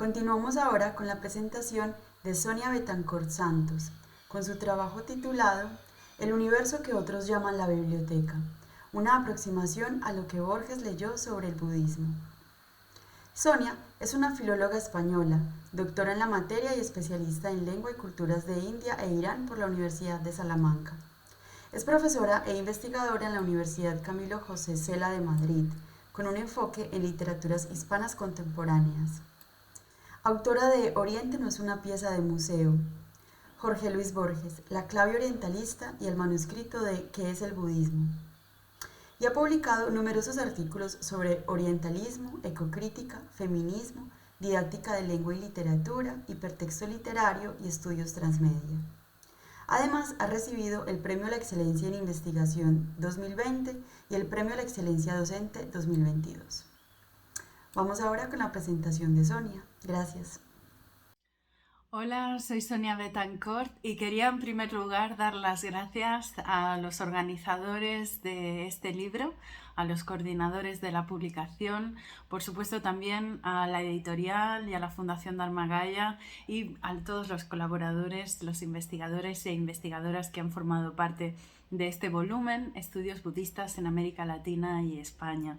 Continuamos ahora con la presentación de Sonia Betancourt Santos, con su trabajo titulado El universo que otros llaman la biblioteca, una aproximación a lo que Borges leyó sobre el budismo. Sonia es una filóloga española, doctora en la materia y especialista en lengua y culturas de India e Irán por la Universidad de Salamanca. Es profesora e investigadora en la Universidad Camilo José Cela de Madrid, con un enfoque en literaturas hispanas contemporáneas. Autora de Oriente no es una pieza de museo, Jorge Luis Borges, La clave orientalista y el manuscrito de ¿Qué es el budismo? Y ha publicado numerosos artículos sobre orientalismo, ecocrítica, feminismo, didáctica de lengua y literatura, hipertexto literario y estudios transmedia. Además, ha recibido el Premio a la Excelencia en Investigación 2020 y el Premio a la Excelencia Docente 2022. Vamos ahora con la presentación de Sonia. Gracias. Hola, soy Sonia Betancourt y quería en primer lugar dar las gracias a los organizadores de este libro, a los coordinadores de la publicación, por supuesto también a la editorial y a la Fundación Dharma Gaya y a todos los colaboradores, los investigadores e investigadoras que han formado parte de este volumen, Estudios Budistas en América Latina y España.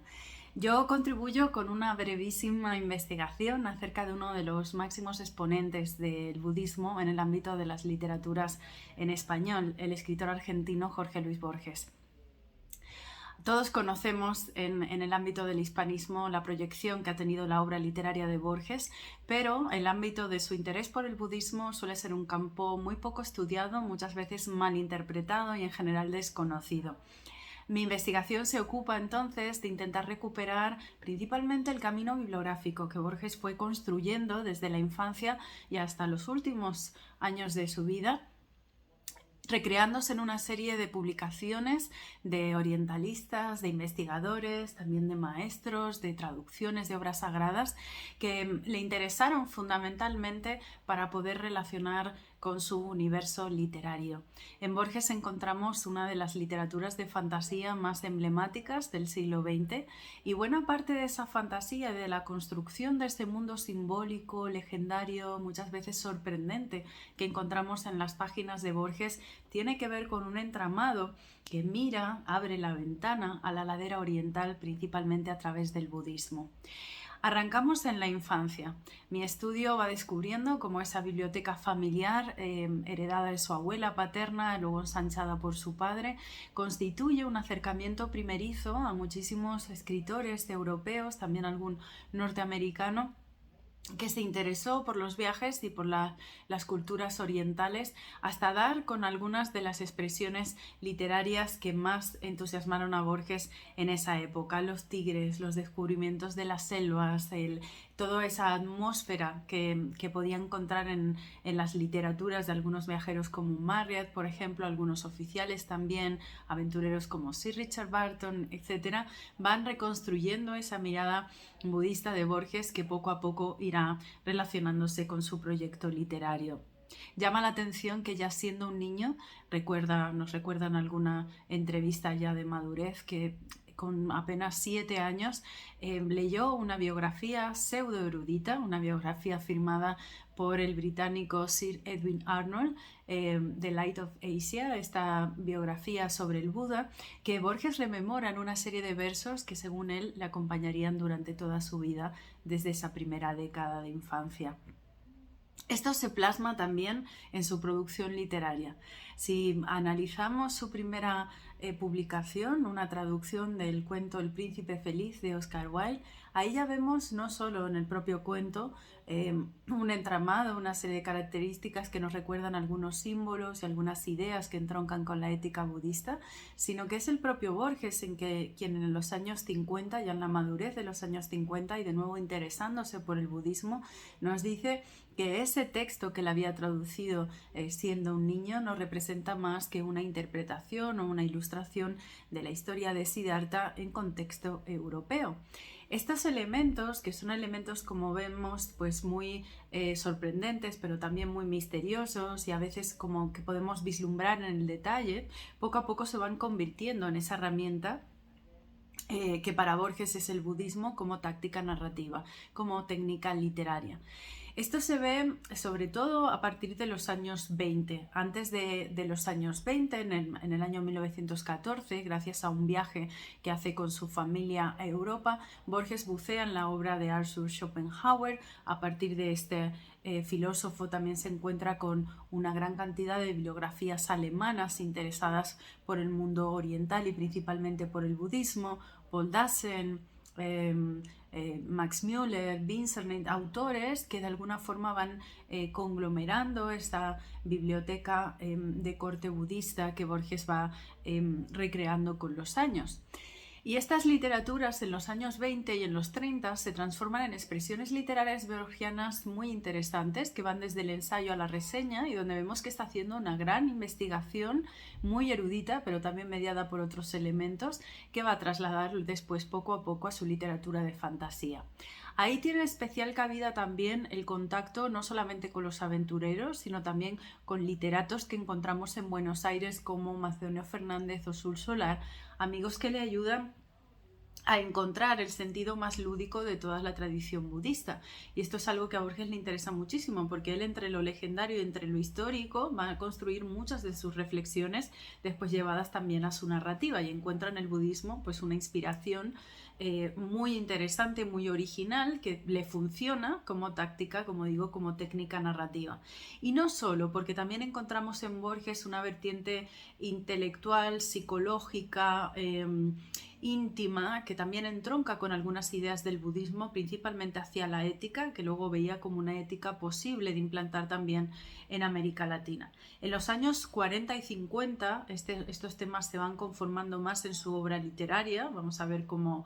Yo contribuyo con una brevísima investigación acerca de uno de los máximos exponentes del budismo en el ámbito de las literaturas en español, el escritor argentino Jorge Luis Borges. Todos conocemos en el ámbito del hispanismo la proyección que ha tenido la obra literaria de Borges, pero el ámbito de su interés por el budismo suele ser un campo muy poco estudiado, muchas veces mal interpretado y en general desconocido. Mi investigación se ocupa entonces de intentar recuperar principalmente el camino bibliográfico que Borges fue construyendo desde la infancia y hasta los últimos años de su vida, recreándose en una serie de publicaciones de orientalistas, de investigadores, también de maestros, de traducciones de obras sagradas que le interesaron fundamentalmente para poder relacionar con su universo literario. En Borges encontramos una de las literaturas de fantasía más emblemáticas del siglo XX y buena parte de esa fantasía, de la construcción de este mundo simbólico, legendario, muchas veces sorprendente que encontramos en las páginas de Borges, tiene que ver con un entramado que abre la ventana a la ladera oriental, principalmente a través del budismo. Arrancamos en la infancia. Mi estudio va descubriendo cómo esa biblioteca familiar, heredada de su abuela paterna, luego ensanchada por su padre, constituye un acercamiento primerizo a muchísimos escritores europeos, también algún norteamericano, que se interesó por los viajes y por las culturas orientales, hasta dar con algunas de las expresiones literarias que más entusiasmaron a Borges en esa época: los tigres, los descubrimientos de las selvas, toda esa atmósfera que podía encontrar en las literaturas de algunos viajeros como Marriott, por ejemplo, algunos oficiales también, aventureros como Sir Richard Burton, etc., van reconstruyendo esa mirada budista de Borges que poco a poco irá relacionándose con su proyecto literario. Llama la atención que ya siendo un niño, nos recuerda en alguna entrevista ya de madurez, que con apenas 7 años leyó una biografía pseudo-erudita, una biografía firmada por el británico Sir Edwin Arnold, The Light of Asia, esta biografía sobre el Buda, que Borges rememora en una serie de versos que según él le acompañarían durante toda su vida desde esa primera década de infancia. Esto se plasma también en su producción literaria. Si analizamos su primera publicación, una traducción del cuento El Príncipe Feliz de Oscar Wilde, ahí ya vemos no solo en el propio cuento un entramado, una serie de características que nos recuerdan algunos símbolos y algunas ideas que entroncan con la ética budista, sino que es el propio Borges quien en los años 50, ya en la madurez de los años 50 y de nuevo interesándose por el budismo, nos dice que ese texto que le había traducido siendo un niño no representa más que una interpretación o una ilustración de la historia de Siddhartha en contexto europeo. Estos elementos, que son elementos, como vemos, pues muy sorprendentes, pero también muy misteriosos y a veces como que podemos vislumbrar en el detalle, poco a poco se van convirtiendo en esa herramienta que para Borges es el budismo como táctica narrativa, como técnica literaria. Esto se ve sobre todo a partir de los años 20. Antes de los años 20, en el año 1914, gracias a un viaje que hace con su familia a Europa, Borges bucea en la obra de Arthur Schopenhauer. A partir de este filósofo también se encuentra con una gran cantidad de bibliografías alemanas interesadas por el mundo oriental y principalmente por el budismo. Paul Dassen, Max Müller, Vincernet, autores que de alguna forma van conglomerando esta biblioteca de corte budista que Borges va recreando con los años. Y estas literaturas en los años 20 y en los 30 se transforman en expresiones literarias borgianas muy interesantes que van desde el ensayo a la reseña y donde vemos que está haciendo una gran investigación muy erudita, pero también mediada por otros elementos que va a trasladar después poco a poco a su literatura de fantasía. Ahí tiene especial cabida también el contacto no solamente con los aventureros, sino también con literatos que encontramos en Buenos Aires como Macedonio Fernández o Sul Solar, amigos que le ayudan a encontrar el sentido más lúdico de toda la tradición budista. Y esto es algo que a Borges le interesa muchísimo, porque él entre lo legendario y entre lo histórico va a construir muchas de sus reflexiones después llevadas también a su narrativa y encuentra en el budismo pues una inspiración muy interesante, muy original, que le funciona como táctica, como digo, como técnica narrativa. Y no solo, porque también encontramos en Borges una vertiente intelectual, psicológica, íntima, que también entronca con algunas ideas del budismo, principalmente hacia la ética, que luego veía como una ética posible de implantar también en América Latina. En los años 40 y 50 estos temas se van conformando más en su obra literaria. Vamos a ver cómo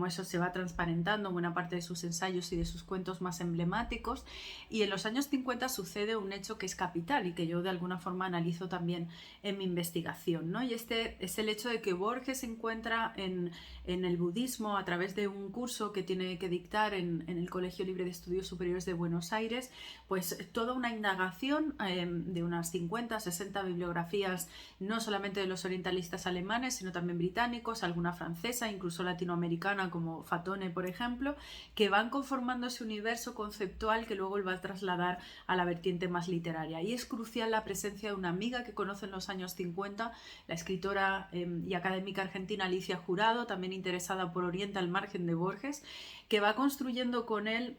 eso se va transparentando en buena parte de sus ensayos y de sus cuentos más emblemáticos. Y en los años 50 sucede un hecho que es capital y que yo de alguna forma analizo también en mi investigación, ¿no? Y este es el hecho de que Borges se encuentra en el budismo a través de un curso que tiene que dictar en el Colegio Libre de Estudios Superiores de Buenos Aires, pues toda una indagación de unas 50, 60 bibliografías, no solamente de los orientalistas alemanes, sino también británicos, alguna francesa, incluso latinoamericana, como Fatone, por ejemplo, que van conformando ese universo conceptual que luego él va a trasladar a la vertiente más literaria. Y es crucial la presencia de una amiga que conoce en los años 50, la escritora y académica argentina Alicia Jurado, también interesada por Oriente al margen de Borges, que va construyendo con él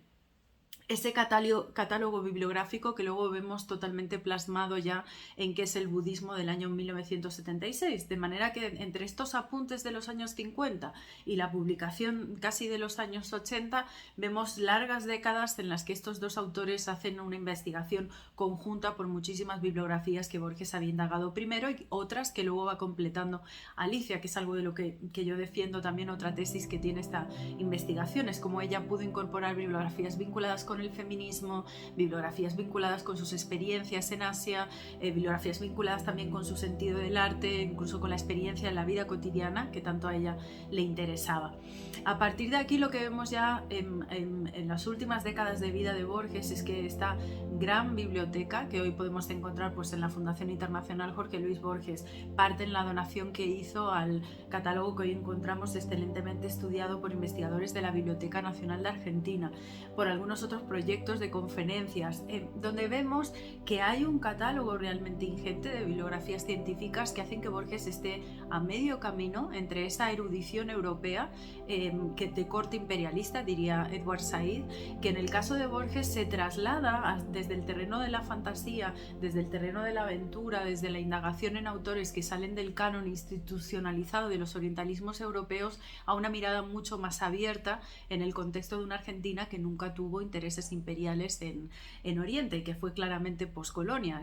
ese catálogo bibliográfico que luego vemos totalmente plasmado ya en qué es el budismo del año 1976, de manera que entre estos apuntes de los años 50 y la publicación casi de los años 80 vemos largas décadas en las que estos dos autores hacen una investigación conjunta por muchísimas bibliografías que Borges había indagado primero y otras que luego va completando Alicia, que es algo de lo que yo defiendo también, otra tesis que tiene esta investigación, es como ella pudo incorporar bibliografías vinculadas con el feminismo, bibliografías vinculadas con sus experiencias en Asia, bibliografías vinculadas también con su sentido del arte, incluso con la experiencia en la vida cotidiana que tanto a ella le interesaba. A partir de aquí lo que vemos ya en las últimas décadas de vida de Borges es que esta gran biblioteca que hoy podemos encontrar pues, en la Fundación Internacional Jorge Luis Borges parte en la donación que hizo al catálogo que hoy encontramos excelentemente estudiado por investigadores de la Biblioteca Nacional de Argentina, por algunos otros proyectos de conferencias, donde vemos que hay un catálogo realmente ingente de bibliografías científicas que hacen que Borges esté a medio camino entre esa erudición europea que de corte imperialista, diría Edward Said, que en el caso de Borges se traslada desde el terreno de la fantasía, desde el terreno de la aventura, desde la indagación en autores que salen del canon institucionalizado de los orientalismos europeos a una mirada mucho más abierta en el contexto de una Argentina que nunca tuvo intereses imperiales en Oriente y que fue claramente poscolonia,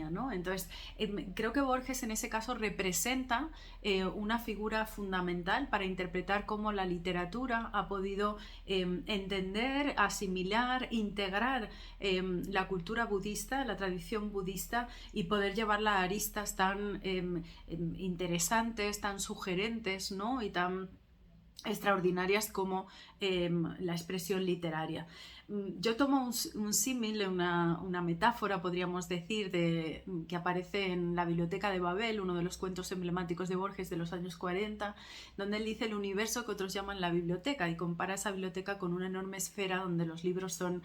¿no? Entonces, creo que Borges en ese caso representa una figura fundamental para interpretar cómo la literatura ha podido entender, asimilar, integrar la cultura budista, la tradición budista y poder llevarla a aristas tan interesantes, tan sugerentes, ¿no? Y tan extraordinarias como la expresión literaria. Yo tomo un símil, una metáfora, podríamos decir, que aparece en la Biblioteca de Babel, uno de los cuentos emblemáticos de Borges de los años 40, donde él dice el universo que otros llaman la biblioteca y compara esa biblioteca con una enorme esfera donde los libros son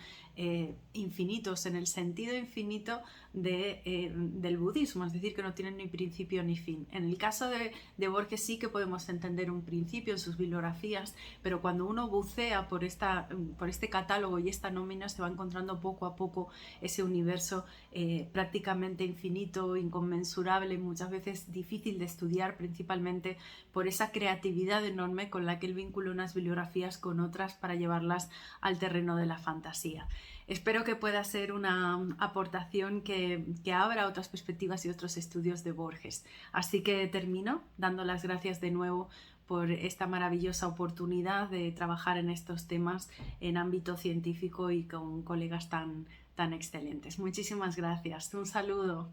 infinitos, en el sentido infinito del budismo, es decir, que no tienen ni principio ni fin. En el caso de Borges sí que podemos entender un principio en sus bibliografías, pero cuando uno bucea por este catálogo y esta nómina se va encontrando poco a poco ese universo prácticamente infinito, inconmensurable, muchas veces difícil de estudiar, principalmente por esa creatividad enorme con la que él vincula unas bibliografías con otras para llevarlas al terreno de la fantasía. Espero que pueda ser una aportación que abra otras perspectivas y otros estudios de Borges. Así que termino dando las gracias de nuevo por esta maravillosa oportunidad de trabajar en estos temas en ámbito científico y con colegas tan excelentes. Muchísimas gracias. Un saludo.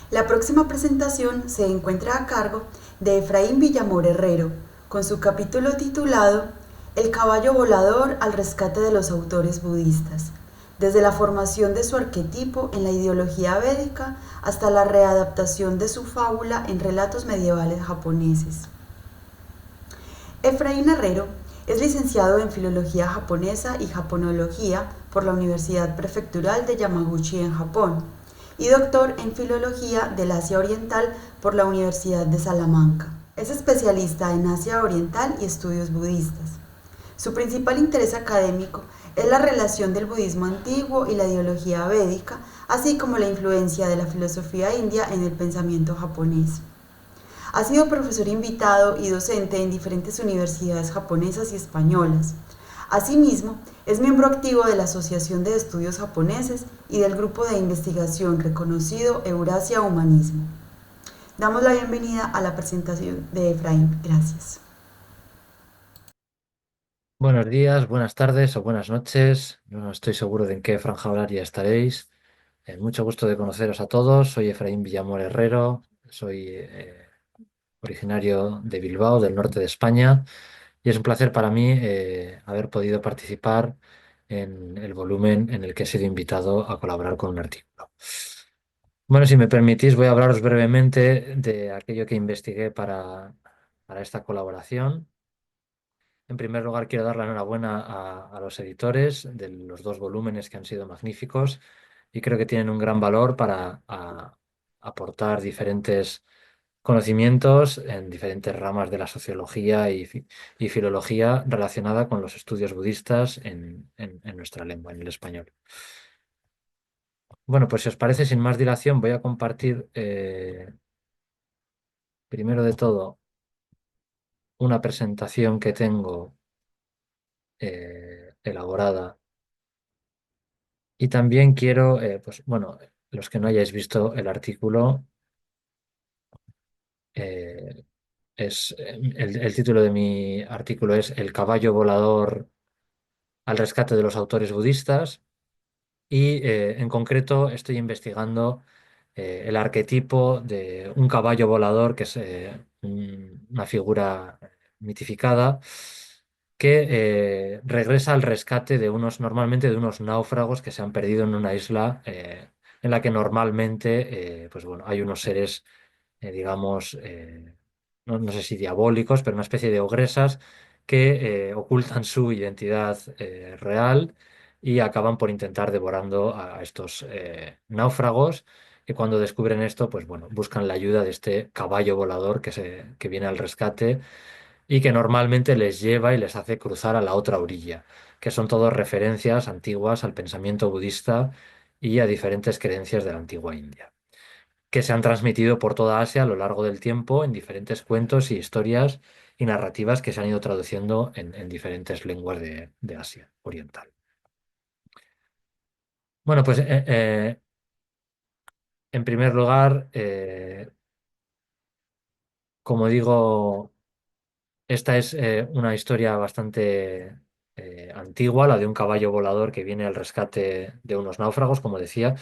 La próxima presentación se encuentra a cargo de Efraín Villamor Herrero, con su capítulo titulado El caballo volador al rescate de los autores budistas, desde la formación de su arquetipo en la ideología védica hasta la readaptación de su fábula en relatos medievales japoneses. Efraín Herrero es licenciado en Filología Japonesa y Japonología por la Universidad Prefectural de Yamaguchi en Japón y doctor en Filología del Asia Oriental por la Universidad de Salamanca. Es especialista en Asia Oriental y estudios budistas. Su principal interés académico es la relación del budismo antiguo y la ideología védica, así como la influencia de la filosofía india en el pensamiento japonés. Ha sido profesor invitado y docente en diferentes universidades japonesas y españolas. Asimismo, es miembro activo de la Asociación de Estudios Japoneses y del grupo de investigación reconocido Eurasia Humanismo. Damos la bienvenida a la presentación de Efraín. Gracias. Buenos días, buenas tardes o buenas noches. No estoy seguro de en qué franja horaria estaréis. Mucho gusto de conoceros a todos. Soy Efraín Villamor Herrero. Soy originario de Bilbao, del norte de España. Y es un placer para mí haber podido participar en el volumen en el que he sido invitado a colaborar con un artículo. Bueno, si me permitís, voy a hablaros brevemente de aquello que investigué para esta colaboración. En primer lugar, quiero dar la enhorabuena a los editores de los dos volúmenes que han sido magníficos y creo que tienen un gran valor para aportar diferentes conocimientos en diferentes ramas de la sociología y filología relacionada con los estudios budistas en nuestra lengua, en el español. Bueno, pues si os parece, sin más dilación, voy a compartir primero de todo una presentación que tengo elaborada. Y también quiero, pues bueno, los que no hayáis visto el artículo, eh, el título de mi artículo es El caballo volador al rescate de los autores budistas y en concreto estoy investigando el arquetipo de un caballo volador, que es una figura mitificada, que regresa al rescate de normalmente de unos náufragos que se han perdido en una isla en la que normalmente, pues bueno, hay unos seres, digamos, no sé si diabólicos, pero una especie de ogresas que ocultan su identidad real y acaban por intentar devorando a estos náufragos, que cuando descubren esto, pues bueno, buscan la ayuda de este caballo volador que viene al rescate y que normalmente les lleva y les hace cruzar a la otra orilla, que son todas referencias antiguas al pensamiento budista y a diferentes creencias de la antigua India, que se han transmitido por toda Asia a lo largo del tiempo en diferentes cuentos y historias y narrativas que se han ido traduciendo en diferentes lenguas de Asia Oriental. Bueno, pues en primer lugar, Como digo, esta es una historia bastante antigua, la de un caballo volador que viene al rescate de unos náufragos, como decía.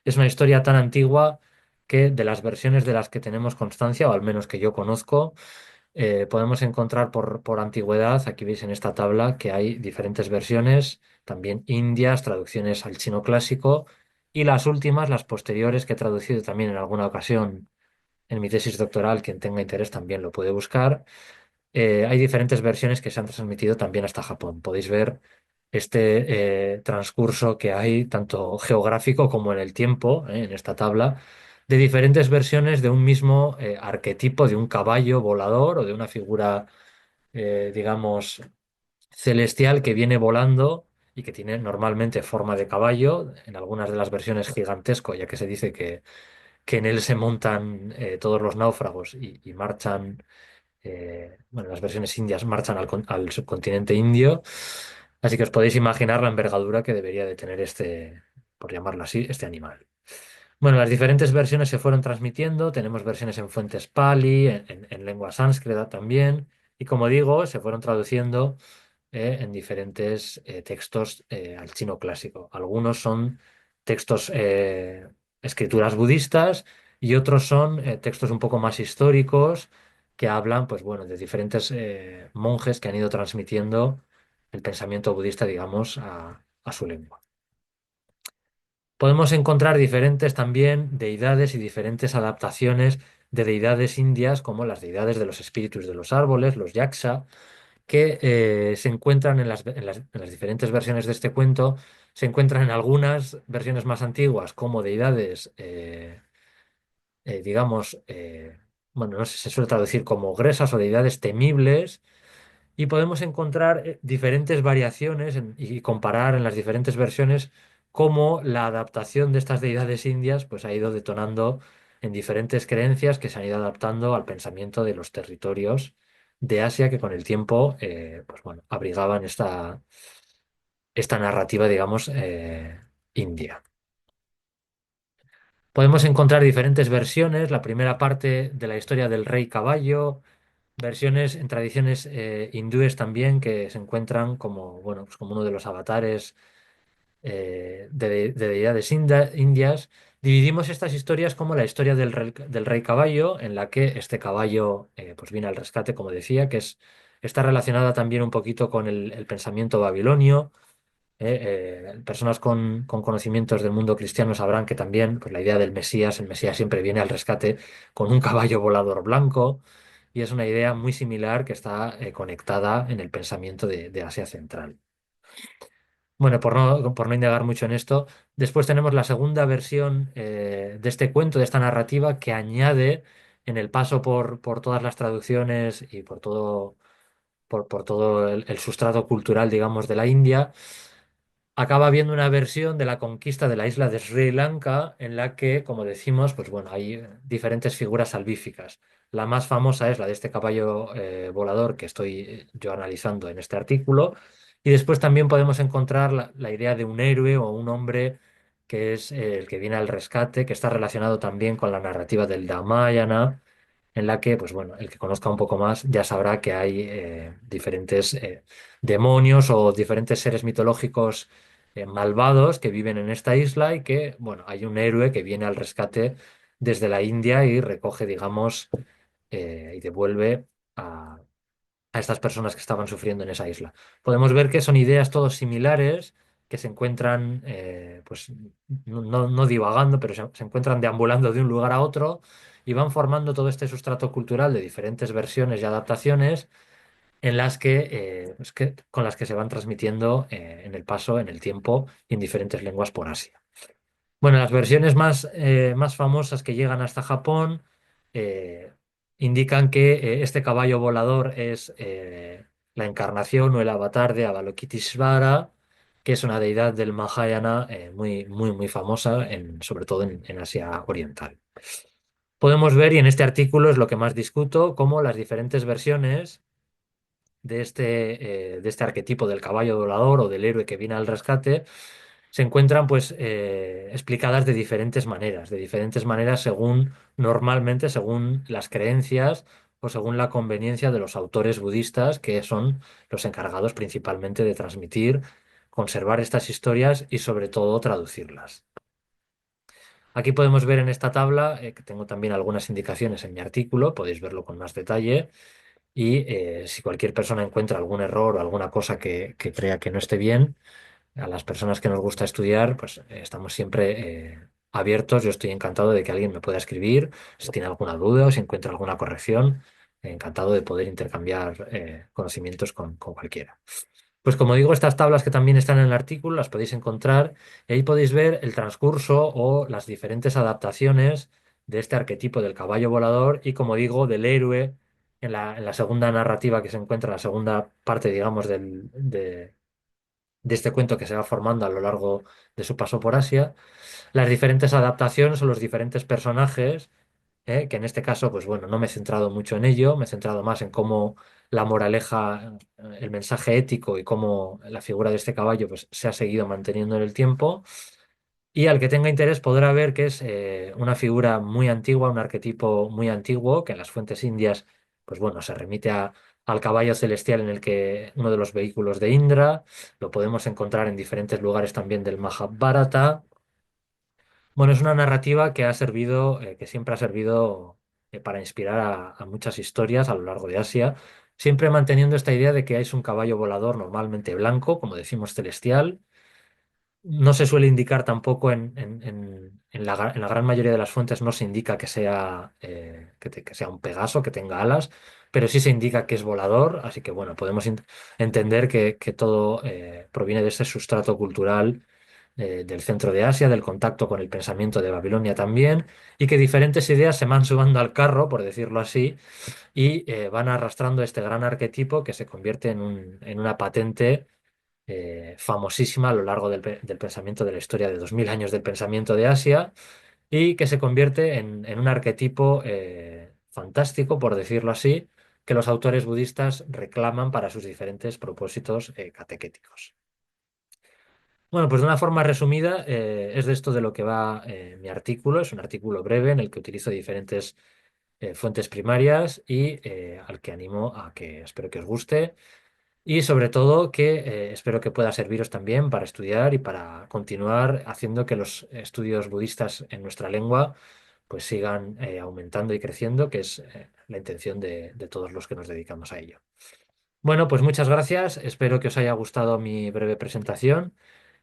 Es una historia tan antigua que de las versiones de las que tenemos constancia, o al menos que yo conozco, podemos encontrar por antigüedad, aquí veis en esta tabla, que hay diferentes versiones, también indias, traducciones al chino clásico, y las últimas, las posteriores, que he traducido también en alguna ocasión en mi tesis doctoral, quien tenga interés también lo puede buscar. Hay diferentes versiones que se han transmitido también hasta Japón. Podéis ver este transcurso que hay, tanto geográfico como en el tiempo, en esta tabla, de diferentes versiones de un mismo arquetipo, de un caballo volador o de una figura, digamos, celestial que viene volando y que tiene normalmente forma de caballo, en algunas de las versiones gigantesco, ya que se dice que en él se montan todos los náufragos y marchan bueno, las versiones indias marchan al subcontinente indio, así que os podéis imaginar la envergadura que debería de tener este, por llamarlo así, este animal. Bueno, las diferentes versiones se fueron transmitiendo, tenemos versiones en fuentes Pali, en lengua sánscrita también, y como digo, se fueron traduciendo en diferentes textos al chino clásico. Algunos son textos, escrituras budistas y otros son textos un poco más históricos que hablan, pues bueno, de diferentes monjes que han ido transmitiendo el pensamiento budista, digamos, a su lengua. Podemos encontrar diferentes también deidades y diferentes adaptaciones de deidades indias, como las deidades de los espíritus de los árboles, los yaksha, que se encuentran en las diferentes versiones de este cuento, se encuentran en algunas versiones más antiguas como deidades, digamos, bueno, no sé, se suele traducir como gresas o deidades temibles, y podemos encontrar diferentes variaciones y comparar en las diferentes versiones cómo la adaptación de estas deidades indias pues, ha ido detonando en diferentes creencias que se han ido adaptando al pensamiento de los territorios de Asia que con el tiempo pues, bueno, abrigaban esta narrativa, digamos, india. Podemos encontrar diferentes versiones, la primera parte de la historia del rey caballo, versiones en tradiciones hindúes también que se encuentran como, bueno, pues como uno de los avatares de deidades indias. Dividimos estas historias como la historia del rey caballo, en la que este caballo pues viene al rescate, como decía, está relacionada también un poquito con el pensamiento babilonio. Personas con conocimientos del mundo cristiano sabrán que también pues, la idea del Mesías, el Mesías siempre viene al rescate con un caballo volador blanco, y es una idea muy similar que está conectada en el pensamiento de Asia Central. Bueno, por no indagar mucho en esto, después tenemos la segunda versión de este cuento, de esta narrativa, que añade en el paso por todas las traducciones y por todo el sustrato cultural, digamos, de la India. Acaba habiendo una versión de la conquista de la isla de Sri Lanka en la que, como decimos, pues bueno, hay diferentes figuras salvíficas. La más famosa es la de este caballo volador que estoy yo analizando en este artículo. Y después también podemos encontrar la idea de un héroe o un hombre que es el que viene al rescate, que está relacionado también con la narrativa del Ramayana, en la que, pues bueno, el que conozca un poco más ya sabrá que hay diferentes demonios o diferentes seres mitológicos malvados que viven en esta isla y que, bueno, hay un héroe que viene al rescate desde la India y recoge, digamos, y devuelve a estas personas que estaban sufriendo en esa isla. Podemos ver que son ideas todos similares, que se encuentran, pues, no divagando, pero se encuentran deambulando de un lugar a otro y van formando todo este sustrato cultural de diferentes versiones y adaptaciones en las con las que se van transmitiendo en el paso, en el tiempo y en diferentes lenguas por Asia. Bueno, las versiones más famosas que llegan hasta Japón eh, indican que este caballo volador es la encarnación o el avatar de Avalokiteshvara, que es una deidad del Mahayana muy, muy, muy famosa, sobre todo en Asia Oriental. Podemos ver, y en este artículo es lo que más discuto, cómo las diferentes versiones de este arquetipo del caballo volador o del héroe que viene al rescate se encuentran pues explicadas de diferentes maneras según normalmente según las creencias o según la conveniencia de los autores budistas, que son los encargados principalmente de transmitir, conservar estas historias y sobre todo traducirlas. Aquí podemos ver en esta tabla, que tengo también algunas indicaciones en mi artículo, podéis verlo con más detalle, y si cualquier persona encuentra algún error o alguna cosa que crea que no esté bien, a las personas que nos gusta estudiar, pues estamos siempre abiertos. Yo estoy encantado de que alguien me pueda escribir si tiene alguna duda o si encuentra alguna corrección. Encantado de poder intercambiar conocimientos con cualquiera. Pues como digo, estas tablas que también están en el artículo las podéis encontrar y ahí podéis ver el transcurso o las diferentes adaptaciones de este arquetipo del caballo volador y, como digo, del héroe en la segunda narrativa que se encuentra en la segunda parte, digamos, de este cuento que se va formando a lo largo de su paso por Asia, las diferentes adaptaciones o los diferentes personajes, que en este caso, pues bueno, no me he centrado mucho en ello, me he centrado más en cómo la moraleja, el mensaje ético y cómo la figura de este caballo pues, se ha seguido manteniendo en el tiempo. Y al que tenga interés podrá ver que es una figura muy antigua, un arquetipo muy antiguo, que en las fuentes indias, pues bueno, se remite al caballo celestial en el que uno de los vehículos de Indra, lo podemos encontrar en diferentes lugares también del Mahabharata. Bueno, es una narrativa que ha servido, que siempre ha servido para inspirar a muchas historias a lo largo de Asia, siempre manteniendo esta idea de que es un caballo volador normalmente blanco, como decimos celestial. No se suele indicar tampoco en la gran mayoría de las fuentes, no se indica que sea, que sea un Pegaso, que tenga alas, pero sí se indica que es volador, así que bueno, podemos entender que todo proviene de ese sustrato cultural del centro de Asia, del contacto con el pensamiento de Babilonia también, y que diferentes ideas se van sumando al carro, por decirlo así, y van arrastrando este gran arquetipo que se convierte en una patente famosísima a lo largo del pensamiento de la historia de 2000 años del pensamiento de Asia y que se convierte en un arquetipo fantástico, por decirlo así, que los autores budistas reclaman para sus diferentes propósitos catequéticos. Bueno, pues de una forma resumida, es de esto de lo que va mi artículo. Es un artículo breve en el que utilizo diferentes fuentes primarias y al que animo a que espero que os guste. Y sobre todo que espero que pueda serviros también para estudiar y para continuar haciendo que los estudios budistas en nuestra lengua pues sigan aumentando y creciendo, que es la intención de todos los que nos dedicamos a ello. Bueno, pues muchas gracias. Espero que os haya gustado mi breve presentación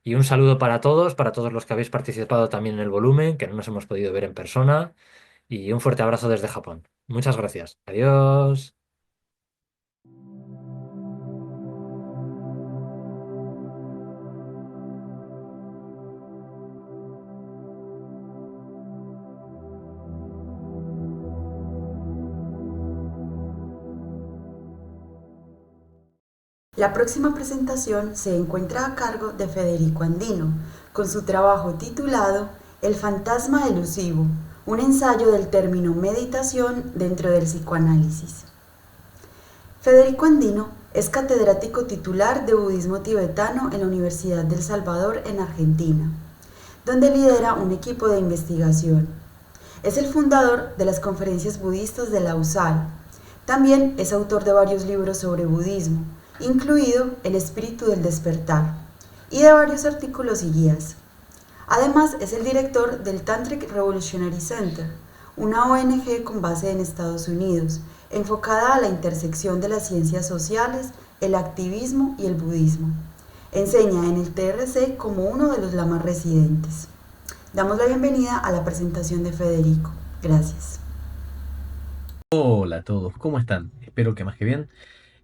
y un saludo para todos los que habéis participado también en el volumen, que no nos hemos podido ver en persona, y un fuerte abrazo desde Japón. Muchas gracias. Adiós. La próxima presentación se encuentra a cargo de Federico Andino, con su trabajo titulado El fantasma elusivo, un ensayo del término meditación dentro del psicoanálisis. Federico Andino es catedrático titular de budismo tibetano en la Universidad del Salvador en Argentina, donde lidera un equipo de investigación. Es el fundador de las conferencias budistas de la USAL. También es autor de varios libros sobre budismo, incluido El espíritu del despertar, y de varios artículos y guías. Además, es el director del Tantric Revolutionary Center, una ONG con base en Estados Unidos, enfocada a la intersección de las ciencias sociales, el activismo y el budismo. Enseña en el TRC como uno de los lamas residentes. Damos la bienvenida a la presentación de Federico. Gracias. Hola a todos, ¿cómo están? Espero que más que bien.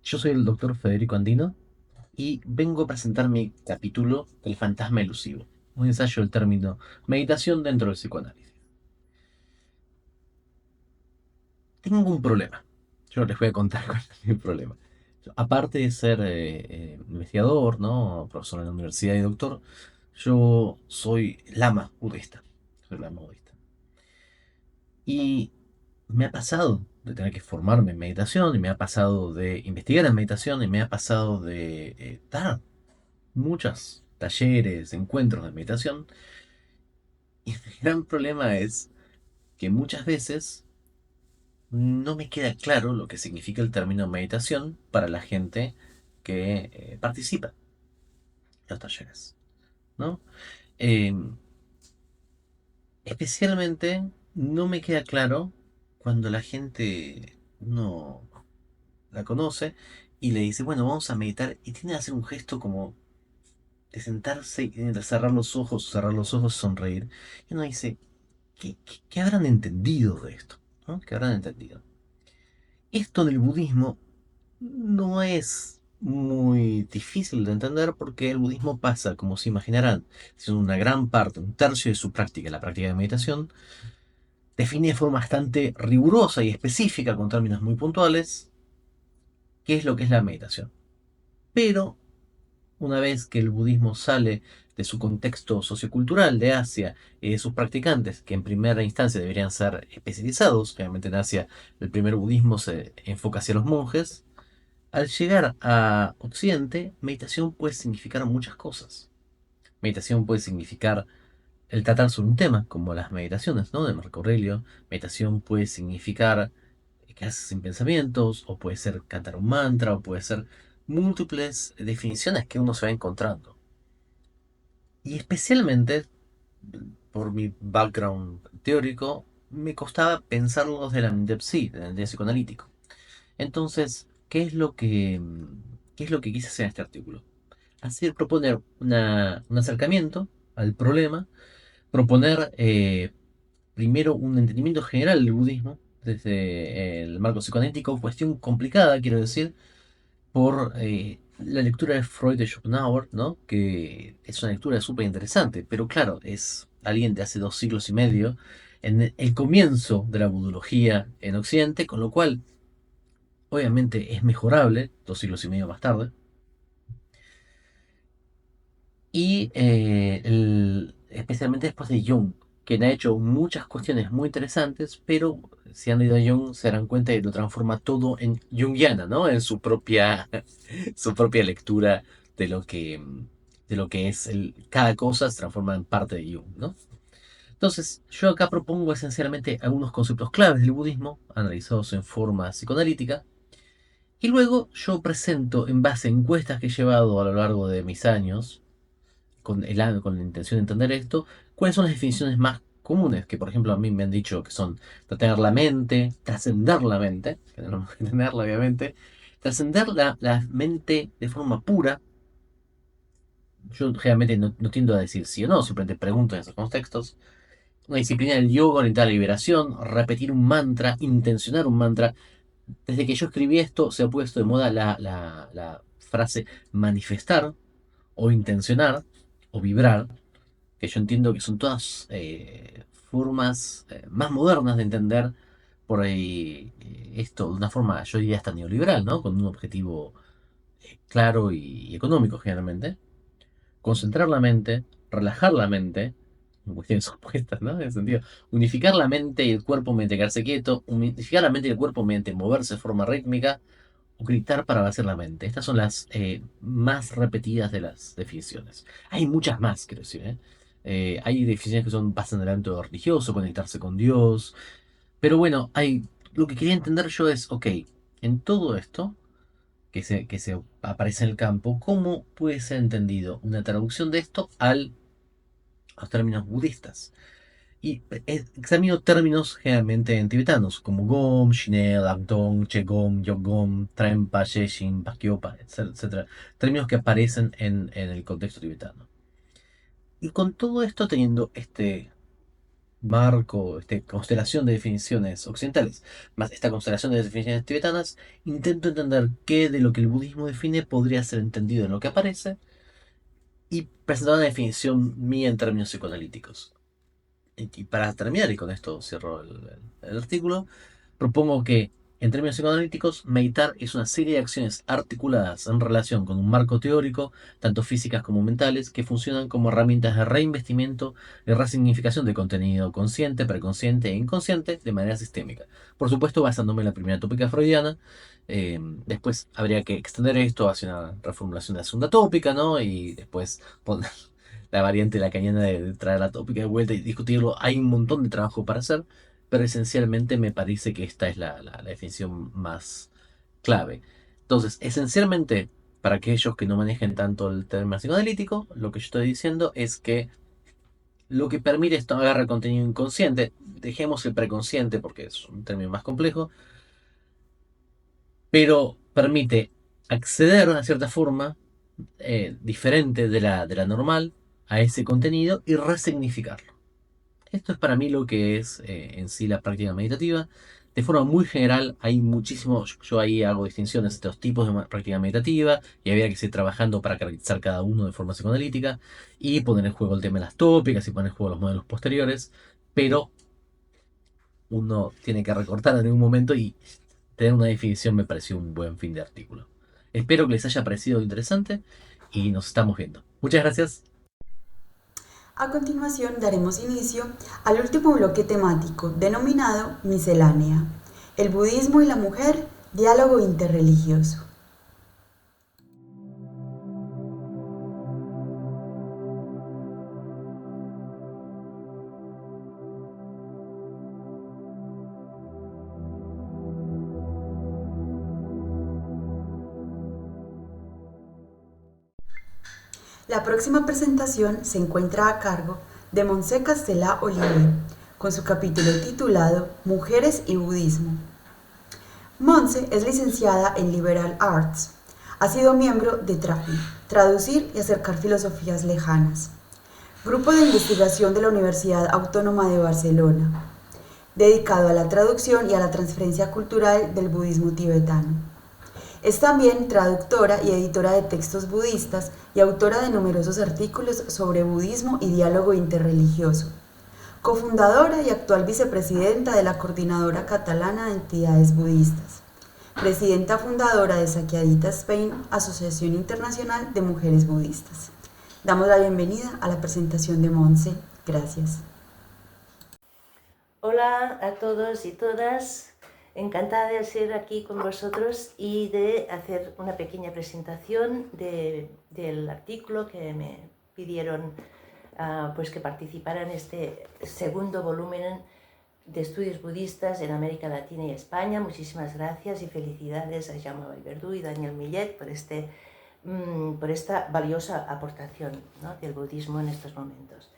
Yo soy el doctor Federico Andino y vengo a presentar mi capítulo del fantasma elusivo, un ensayo del término meditación dentro del psicoanálisis. Tengo un problema, yo les voy a contar cuál es mi problema. Aparte de ser investigador, ¿no? Profesor en la universidad y doctor, yo soy lama budista. Soy lama budista. Y me ha pasado de tener que formarme en meditación, y me ha pasado de investigar en meditación, y me ha pasado de dar muchos talleres, encuentros de meditación. Y el gran problema es que muchas veces no me queda claro lo que significa el término meditación para la gente que participa en los talleres, ¿no? Eh, Especialmente no me queda claro cuando la gente no la conoce y le dice, bueno, vamos a meditar, y tiene que hacer un gesto como de sentarse y de cerrar los ojos, sonreír. Y uno dice, ¿qué habrán entendido de esto? ¿No? ¿Qué habrán entendido? Esto del budismo no es muy difícil de entender porque el budismo pasa, como se imaginarán, siendo una gran parte, un tercio de su práctica, la práctica de meditación, define de forma bastante rigurosa y específica, con términos muy puntuales, qué es lo que es la meditación. Pero una vez que el budismo sale de su contexto sociocultural de Asia y de sus practicantes, que en primera instancia deberían ser especializados, obviamente en Asia el primer budismo se enfoca hacia los monjes, al llegar a Occidente, meditación puede significar muchas cosas. Meditación puede significar el tratar sobre un tema, como las meditaciones, ¿no? De Marco Aurelio. Meditación puede significar quedarse sin pensamientos, o puede ser cantar un mantra, o puede ser múltiples definiciones que uno se va encontrando. Y especialmente, por mi background teórico, me costaba pensarlo desde la MDEPSI, del enfoque psicoanalítico. Entonces, ¿qué es lo que quise hacer en este artículo? Proponer un acercamiento al problema, proponer primero un entendimiento general del budismo desde el marco psicoanalítico, cuestión complicada, quiero decir, por la lectura de Freud de Schopenhauer, ¿no? Que es una lectura súper interesante, pero claro, es alguien de hace 2 siglos y medio, en el comienzo de la budología en Occidente, con lo cual obviamente es mejorable 2 siglos y medio más tarde. Y especialmente después de Jung, quien ha hecho muchas cuestiones muy interesantes, pero si han leído a Jung se darán cuenta de que lo transforma todo en Jungiana, ¿no? En su propia, su propia lectura de lo que es cada cosa se transforma en parte de Jung, ¿no? Entonces, yo acá propongo esencialmente algunos conceptos claves del budismo, analizados en forma psicoanalítica, y luego yo presento, en base a encuestas que he llevado a lo largo de mis años, con la intención de entender esto, cuáles son las definiciones más comunes, que por ejemplo a mí me han dicho que son tener la mente, trascender la mente, que no tenemos que tenerla obviamente, trascender la mente de forma pura. Yo generalmente no tiendo a decir sí o no, simplemente pregunto en esos contextos. Una disciplina del yoga orientada a la liberación, repetir un mantra, intencionar un mantra. Desde que yo escribí esto se ha puesto de moda la frase manifestar o intencionar o vibrar, que yo entiendo que son todas formas más modernas de entender por ahí esto de una forma, yo diría hasta neoliberal, ¿no? Con un objetivo claro y económico generalmente. Concentrar la mente, relajar la mente, cuestiones opuestas, ¿no? En ese sentido, unificar la mente y el cuerpo mediante quedarse quieto, unificar la mente y el cuerpo mediante moverse de forma rítmica, o gritar para vaciar la mente. Estas son las más repetidas de las definiciones. Hay muchas más, quiero decir, ¿eh? Hay definiciones que pasan del ámbito religioso, conectarse con Dios. Pero bueno, lo que quería entender yo es, ok, en todo esto que se aparece en el campo, ¿cómo puede ser entendido una traducción de esto a los términos budistas? Y examino términos generalmente en tibetanos, como Gom, Shinel, Agdong, Chegom, Yogom, Trempa, Sheshin, Pakyopa, etcétera. Términos que aparecen en el contexto tibetano. Y con todo esto, teniendo este marco, esta constelación de definiciones occidentales, más esta constelación de definiciones tibetanas, intento entender qué de lo que el budismo define podría ser entendido en lo que aparece y presentar una definición mía en términos psicoanalíticos. Y para terminar, y con esto cierro el artículo, propongo que, en términos psicoanalíticos, meditar es una serie de acciones articuladas en relación con un marco teórico, tanto físicas como mentales, que funcionan como herramientas de reinvestimiento y resignificación de contenido consciente, preconsciente e inconsciente de manera sistémica. Por supuesto, basándome en la primera tópica freudiana. Después habría que extender esto hacia una reformulación de la segunda tópica, ¿no? Y después poner la variante lacaniana de traer la tópica de vuelta y discutirlo. Hay un montón de trabajo para hacer, pero esencialmente me parece que esta es la definición más clave. Entonces, esencialmente, para aquellos que no manejen tanto el término psicoanalítico, lo que yo estoy diciendo es que lo que permite esto agarra el contenido inconsciente, dejemos el preconsciente porque es un término más complejo, pero permite acceder de una cierta forma diferente de la normal a ese contenido y resignificarlo. Esto es para mí lo que es en sí la práctica meditativa. De forma muy general, hay muchísimos, yo ahí hago distinciones entre los tipos de práctica meditativa y había que seguir trabajando para caracterizar cada uno de forma psicoanalítica y poner en juego el tema de las tópicas y poner en juego los modelos posteriores, pero uno tiene que recortar en algún momento y tener una definición me pareció un buen fin de artículo. Espero que les haya parecido interesante y nos estamos viendo. Muchas gracias. A continuación daremos inicio al último bloque temático denominado Miscelánea, el budismo y la mujer, diálogo interreligioso. La próxima presentación se encuentra a cargo de Montse Castelà Oliver, con su capítulo titulado Mujeres y Budismo. Montse es licenciada en Liberal Arts. Ha sido miembro de TRAFI, Traducir y Acercar Filosofías Lejanas, grupo de investigación de la Universidad Autónoma de Barcelona, dedicado a la traducción y a la transferencia cultural del budismo tibetano. Es también traductora y editora de textos budistas y autora de numerosos artículos sobre budismo y diálogo interreligioso. Cofundadora y actual vicepresidenta de la Coordinadora Catalana de Entidades Budistas. Presidenta fundadora de Sakyadhita Spain, Asociación Internacional de Mujeres Budistas. Damos la bienvenida a la presentación de Montse. Gracias. Hola a todos y todas. Encantada de ser aquí con vosotros y de hacer una pequeña presentación del artículo que me pidieron pues que participara en este segundo volumen de estudios budistas en América Latina y España. Muchísimas gracias y felicidades a Jaume Vallverdú y Daniel Millet por esta valiosa aportación, ¿no?, del budismo en estos momentos.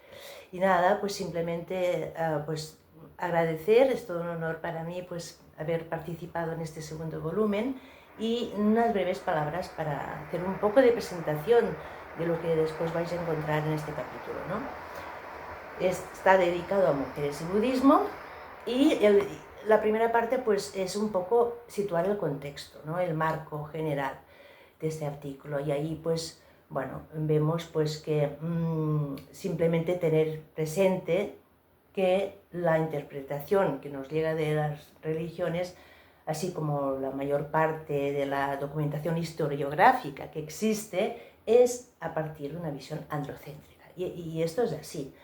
Y nada, pues simplemente pues agradecer, es todo un honor para mí pues haber participado en este segundo volumen y unas breves palabras para hacer un poco de presentación de lo que después vais a encontrar en este capítulo, ¿no? Está dedicado a mujeres y budismo y la primera parte pues es un poco situar el contexto, ¿no?, el marco general de este artículo, y ahí pues bueno, vemos pues que simplemente tener presente que la interpretación que nos llega de las religiones, así como la mayor parte de la documentación historiográfica que existe, es a partir de una visión androcéntrica. Y esto es así,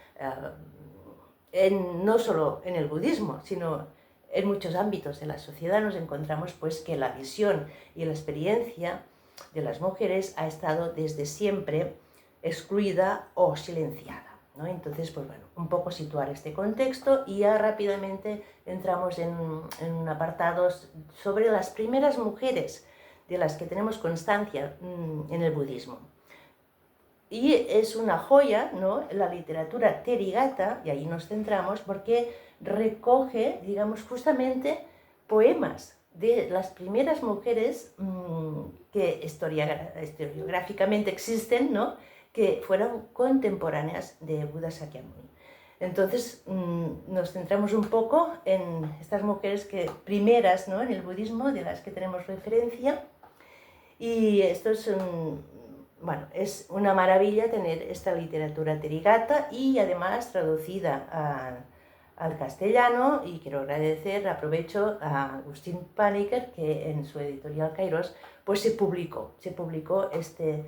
no solo en el budismo, sino en muchos ámbitos de la sociedad nos encontramos pues que la visión y la experiencia de las mujeres ha estado desde siempre excluida o silenciada, ¿no? Entonces, pues bueno, un poco situar este contexto y ya rápidamente entramos en un apartado sobre las primeras mujeres de las que tenemos constancia en el budismo. Y es una joya, ¿no?, la literatura Therigatha, y ahí nos centramos porque recoge, digamos, justamente poemas de las primeras mujeres que historiográficamente existen, ¿no?, que fueron contemporáneas de Buda Sakyamuni. Entonces nos centramos un poco en estas mujeres primeras, ¿no?, en el budismo, de las que tenemos referencia, y esto es bueno, es una maravilla tener esta literatura Therigatha y además traducida al castellano, y quiero aprovecho a Agustín Paniker, que en su editorial Kairos pues se publicó este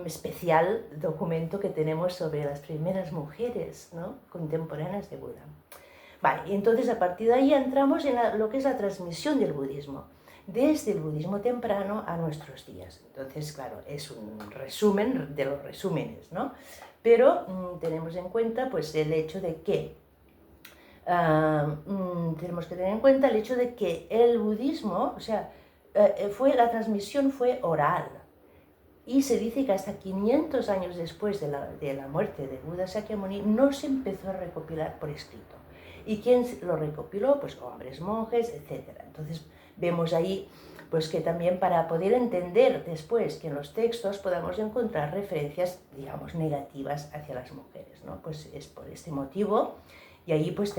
especial documento que tenemos sobre las primeras mujeres, ¿no?, contemporáneas de Buda. Vale, y entonces a partir de ahí entramos en lo que es la transmisión del budismo, desde el budismo temprano a nuestros días. Entonces, claro, es un resumen de los resúmenes, ¿no? Pero tenemos en cuenta pues el hecho de que tenemos que tener en cuenta el hecho de que el budismo, o sea, la transmisión fue oral. Y se dice que hasta 500 años después de la muerte de Buda Sakyamuni no se empezó a recopilar por escrito. ¿Y quién lo recopiló? Pues hombres, monjes, etc. Entonces vemos ahí pues que también para poder entender después que en los textos podamos encontrar referencias, digamos, negativas hacia las mujeres, ¿no? Pues es por este motivo, y ahí pues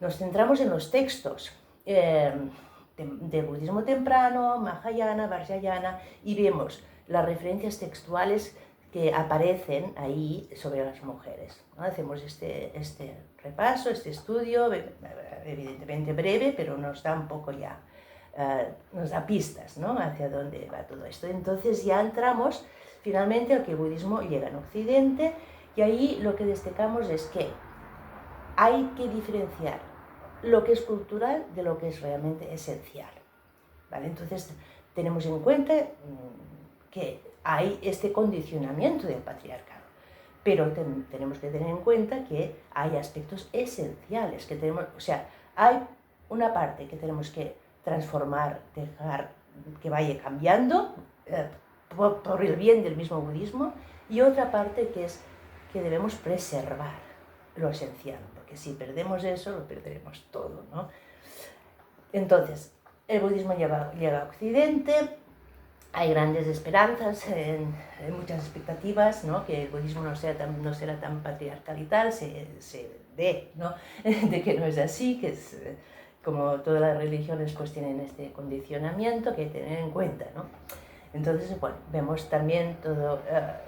nos centramos en los textos del budismo temprano, Mahayana, Vajrayana, y vemos las referencias textuales que aparecen ahí sobre las mujeres, ¿no? Hacemos este repaso, este estudio, evidentemente breve, pero nos da un poco ya, nos da pistas, ¿no? Hacia dónde va todo esto. Entonces ya entramos finalmente al que el budismo llega en Occidente, y ahí lo que destacamos es que hay que diferenciar lo que es cultural de lo que es realmente esencial, ¿vale? Entonces tenemos en cuenta que hay este condicionamiento del patriarcado, pero tenemos que tener en cuenta que hay aspectos esenciales que tenemos, o sea, hay una parte que tenemos que transformar, dejar que vaya cambiando por el bien del mismo budismo, y otra parte que es que debemos preservar lo esencial, porque si perdemos eso, lo perderemos todo, ¿no? Entonces, el budismo llega a Occidente. Hay grandes esperanzas, muchas expectativas, ¿no? Que el budismo no será tan patriarcal y tal, se ve, ¿no? De que no es así, que es como todas las religiones pues tienen este condicionamiento que hay que tener en cuenta, ¿no? Entonces, bueno, vemos también todo,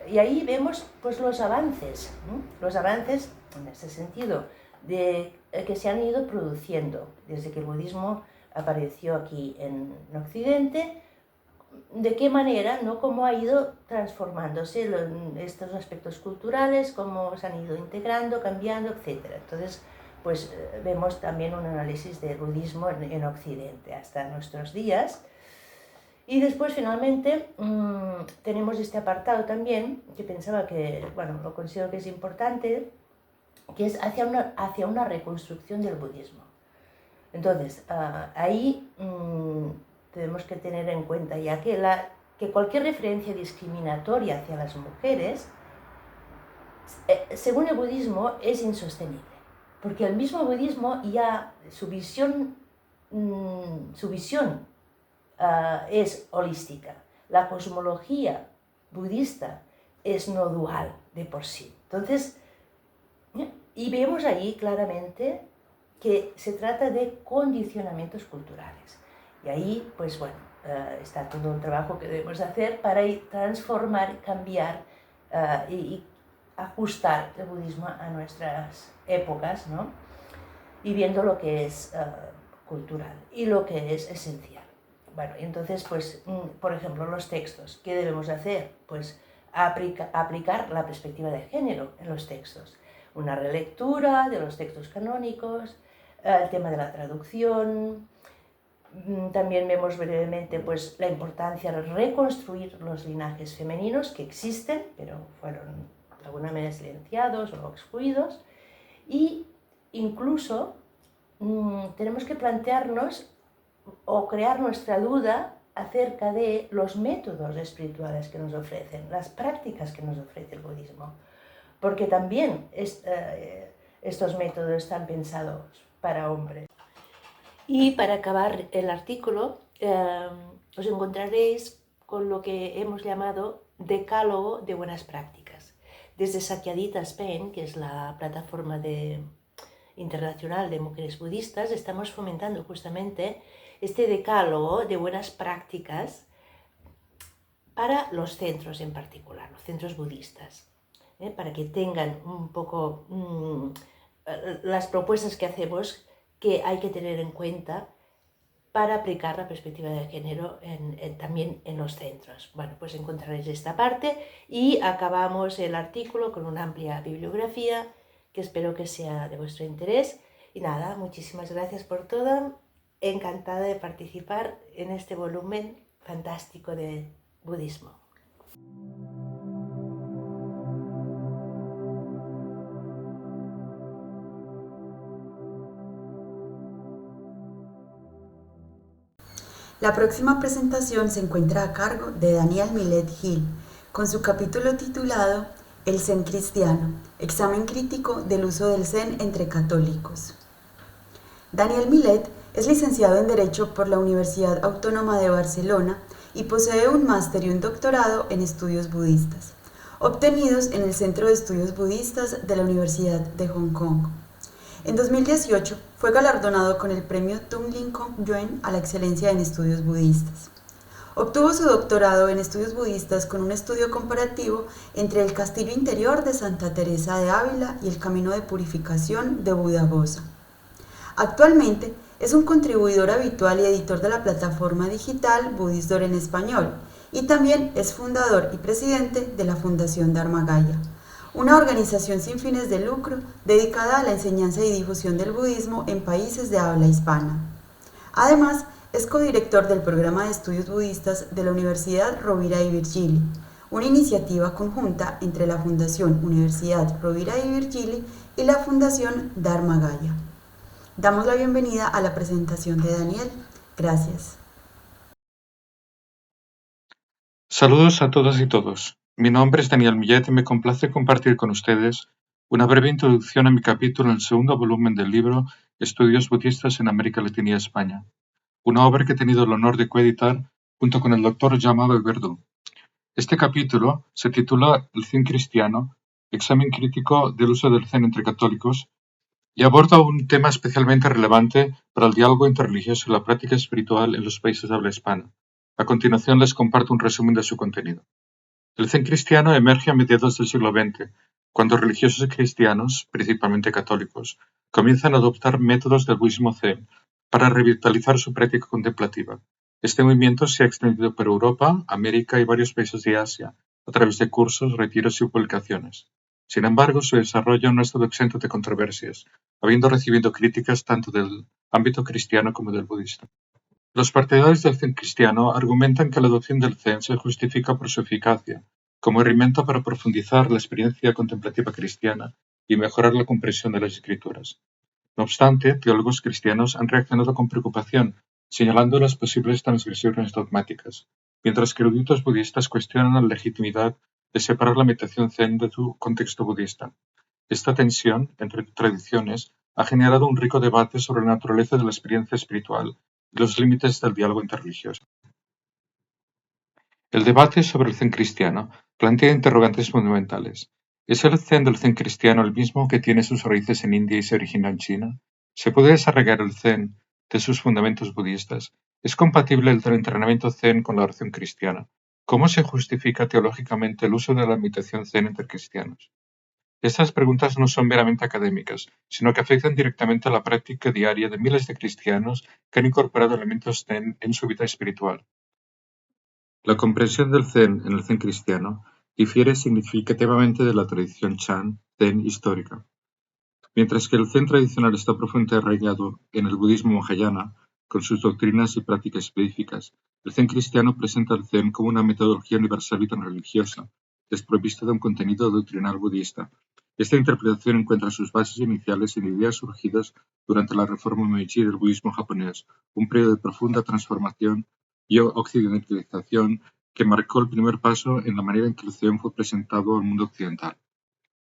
y ahí vemos pues los avances, ¿no? Los avances en ese sentido, que se han ido produciendo desde que el budismo apareció aquí en Occidente. De qué manera, ¿no? Cómo ha ido transformándose estos aspectos culturales, cómo se han ido integrando, cambiando, etc. Entonces, pues vemos también un análisis del budismo en Occidente hasta nuestros días. Y después, finalmente, tenemos este apartado también, que pensaba que, bueno, lo considero que es importante, que es hacia una reconstrucción del budismo. Entonces, ahí tenemos que tener en cuenta ya que cualquier referencia discriminatoria hacia las mujeres, según el budismo, es insostenible. Porque el mismo budismo ya, su visión es holística. La cosmología budista es no dual de por sí. Entonces, y vemos ahí claramente que se trata de condicionamientos culturales. Y ahí, pues bueno, está todo un trabajo que debemos hacer para transformar, cambiar y ajustar el budismo a nuestras épocas, ¿no? Y viendo lo que es cultural y lo que es esencial. Bueno, entonces, pues, por ejemplo, los textos. ¿Qué debemos hacer? Pues aplicar la perspectiva de género en los textos. Una relectura de los textos canónicos, el tema de la traducción. También vemos brevemente pues, la importancia de reconstruir los linajes femeninos que existen, pero fueron de alguna manera silenciados o excluidos. Y incluso tenemos que plantearnos o crear nuestra duda acerca de los métodos espirituales que nos ofrecen, las prácticas que nos ofrece el budismo, porque también estos métodos están pensados para hombres. Y para acabar el artículo, os encontraréis con lo que hemos llamado Decálogo de Buenas Prácticas. Desde Sakyadhita Spain, que es la plataforma internacional de mujeres budistas, estamos fomentando justamente este decálogo de buenas prácticas para los centros en particular, los centros budistas, para que tengan un poco las propuestas que hacemos que hay que tener en cuenta para aplicar la perspectiva de género también en los centros. Bueno, pues encontraréis esta parte y acabamos el artículo con una amplia bibliografía que espero que sea de vuestro interés. Y nada, muchísimas gracias por todo. Encantada de participar en este volumen fantástico de budismo. La próxima presentación se encuentra a cargo de Daniel Millet Gil, con su capítulo titulado El Zen Cristiano, examen crítico del uso del Zen entre católicos. Daniel Millet es licenciado en Derecho por la Universidad Autónoma de Barcelona y posee un máster y un doctorado en estudios budistas, obtenidos en el Centro de Estudios Budistas de la Universidad de Hong Kong. En 2018 fue galardonado con el premio Tung Lin Kong Yuen a la excelencia en estudios budistas. Obtuvo su doctorado en estudios budistas con un estudio comparativo entre el castillo interior de Santa Teresa de Ávila y el camino de purificación de Buddhaghosa. Actualmente es un contribuidor habitual y editor de la plataforma digital Buddhistdoor en español y también es fundador y presidente de la Fundación Dharmagaya, una organización sin fines de lucro dedicada a la enseñanza y difusión del budismo en países de habla hispana. Además, es codirector del programa de estudios budistas de la Universidad Rovira i Virgili, una iniciativa conjunta entre la Fundación Universidad Rovira i Virgili y la Fundación Dharmagaya. Damos la bienvenida a la presentación de Daniel. Gracias. Saludos a todas y todos. Mi nombre es Daniel Millet y me complace compartir con ustedes una breve introducción a mi capítulo en el segundo volumen del libro Estudios Budistas en América Latina y España, una obra que he tenido el honor de coeditar junto con el doctor Jamal Verdú. Este capítulo se titula El Zen Cristiano, examen crítico del uso del Zen entre católicos, y aborda un tema especialmente relevante para el diálogo interreligioso y la práctica espiritual en los países de habla hispana. A continuación les comparto un resumen de su contenido. El Zen cristiano emerge a mediados del siglo XX, cuando religiosos cristianos, principalmente católicos, comienzan a adoptar métodos del budismo Zen para revitalizar su práctica contemplativa. Este movimiento se ha extendido por Europa, América y varios países de Asia, a través de cursos, retiros y publicaciones. Sin embargo, su desarrollo no ha estado exento de controversias, habiendo recibido críticas tanto del ámbito cristiano como del budista. Los partidarios del Zen cristiano argumentan que la adopción del Zen se justifica por su eficacia, como herramienta para profundizar la experiencia contemplativa cristiana y mejorar la comprensión de las escrituras. No obstante, teólogos cristianos han reaccionado con preocupación, señalando las posibles transgresiones dogmáticas, mientras que eruditos budistas cuestionan la legitimidad de separar la meditación Zen de su contexto budista. Esta tensión entre tradiciones ha generado un rico debate sobre la naturaleza de la experiencia espiritual y los límites del diálogo interreligioso. El debate sobre el Zen cristiano plantea interrogantes fundamentales. ¿Es el Zen del Zen cristiano el mismo que tiene sus raíces en India y se origina en China? ¿Se puede desarraigar el Zen de sus fundamentos budistas? ¿Es compatible el entrenamiento Zen con la oración cristiana? ¿Cómo se justifica teológicamente el uso de la meditación Zen entre cristianos? Estas preguntas no son meramente académicas, sino que afectan directamente a la práctica diaria de miles de cristianos que han incorporado elementos Zen en su vida espiritual. La comprensión del Zen en el Zen cristiano difiere significativamente de la tradición Chan Zen histórica. Mientras que el Zen tradicional está profundamente arraigado en el budismo Mahayana, con sus doctrinas y prácticas específicas, el Zen cristiano presenta el Zen como una metodología universal y religiosa, desprovista de un contenido doctrinal budista. Esta interpretación encuentra sus bases iniciales en ideas surgidas durante la reforma Meiji del budismo japonés, un periodo de profunda transformación y occidentalización que marcó el primer paso en la manera en que el Zen fue presentado al mundo occidental.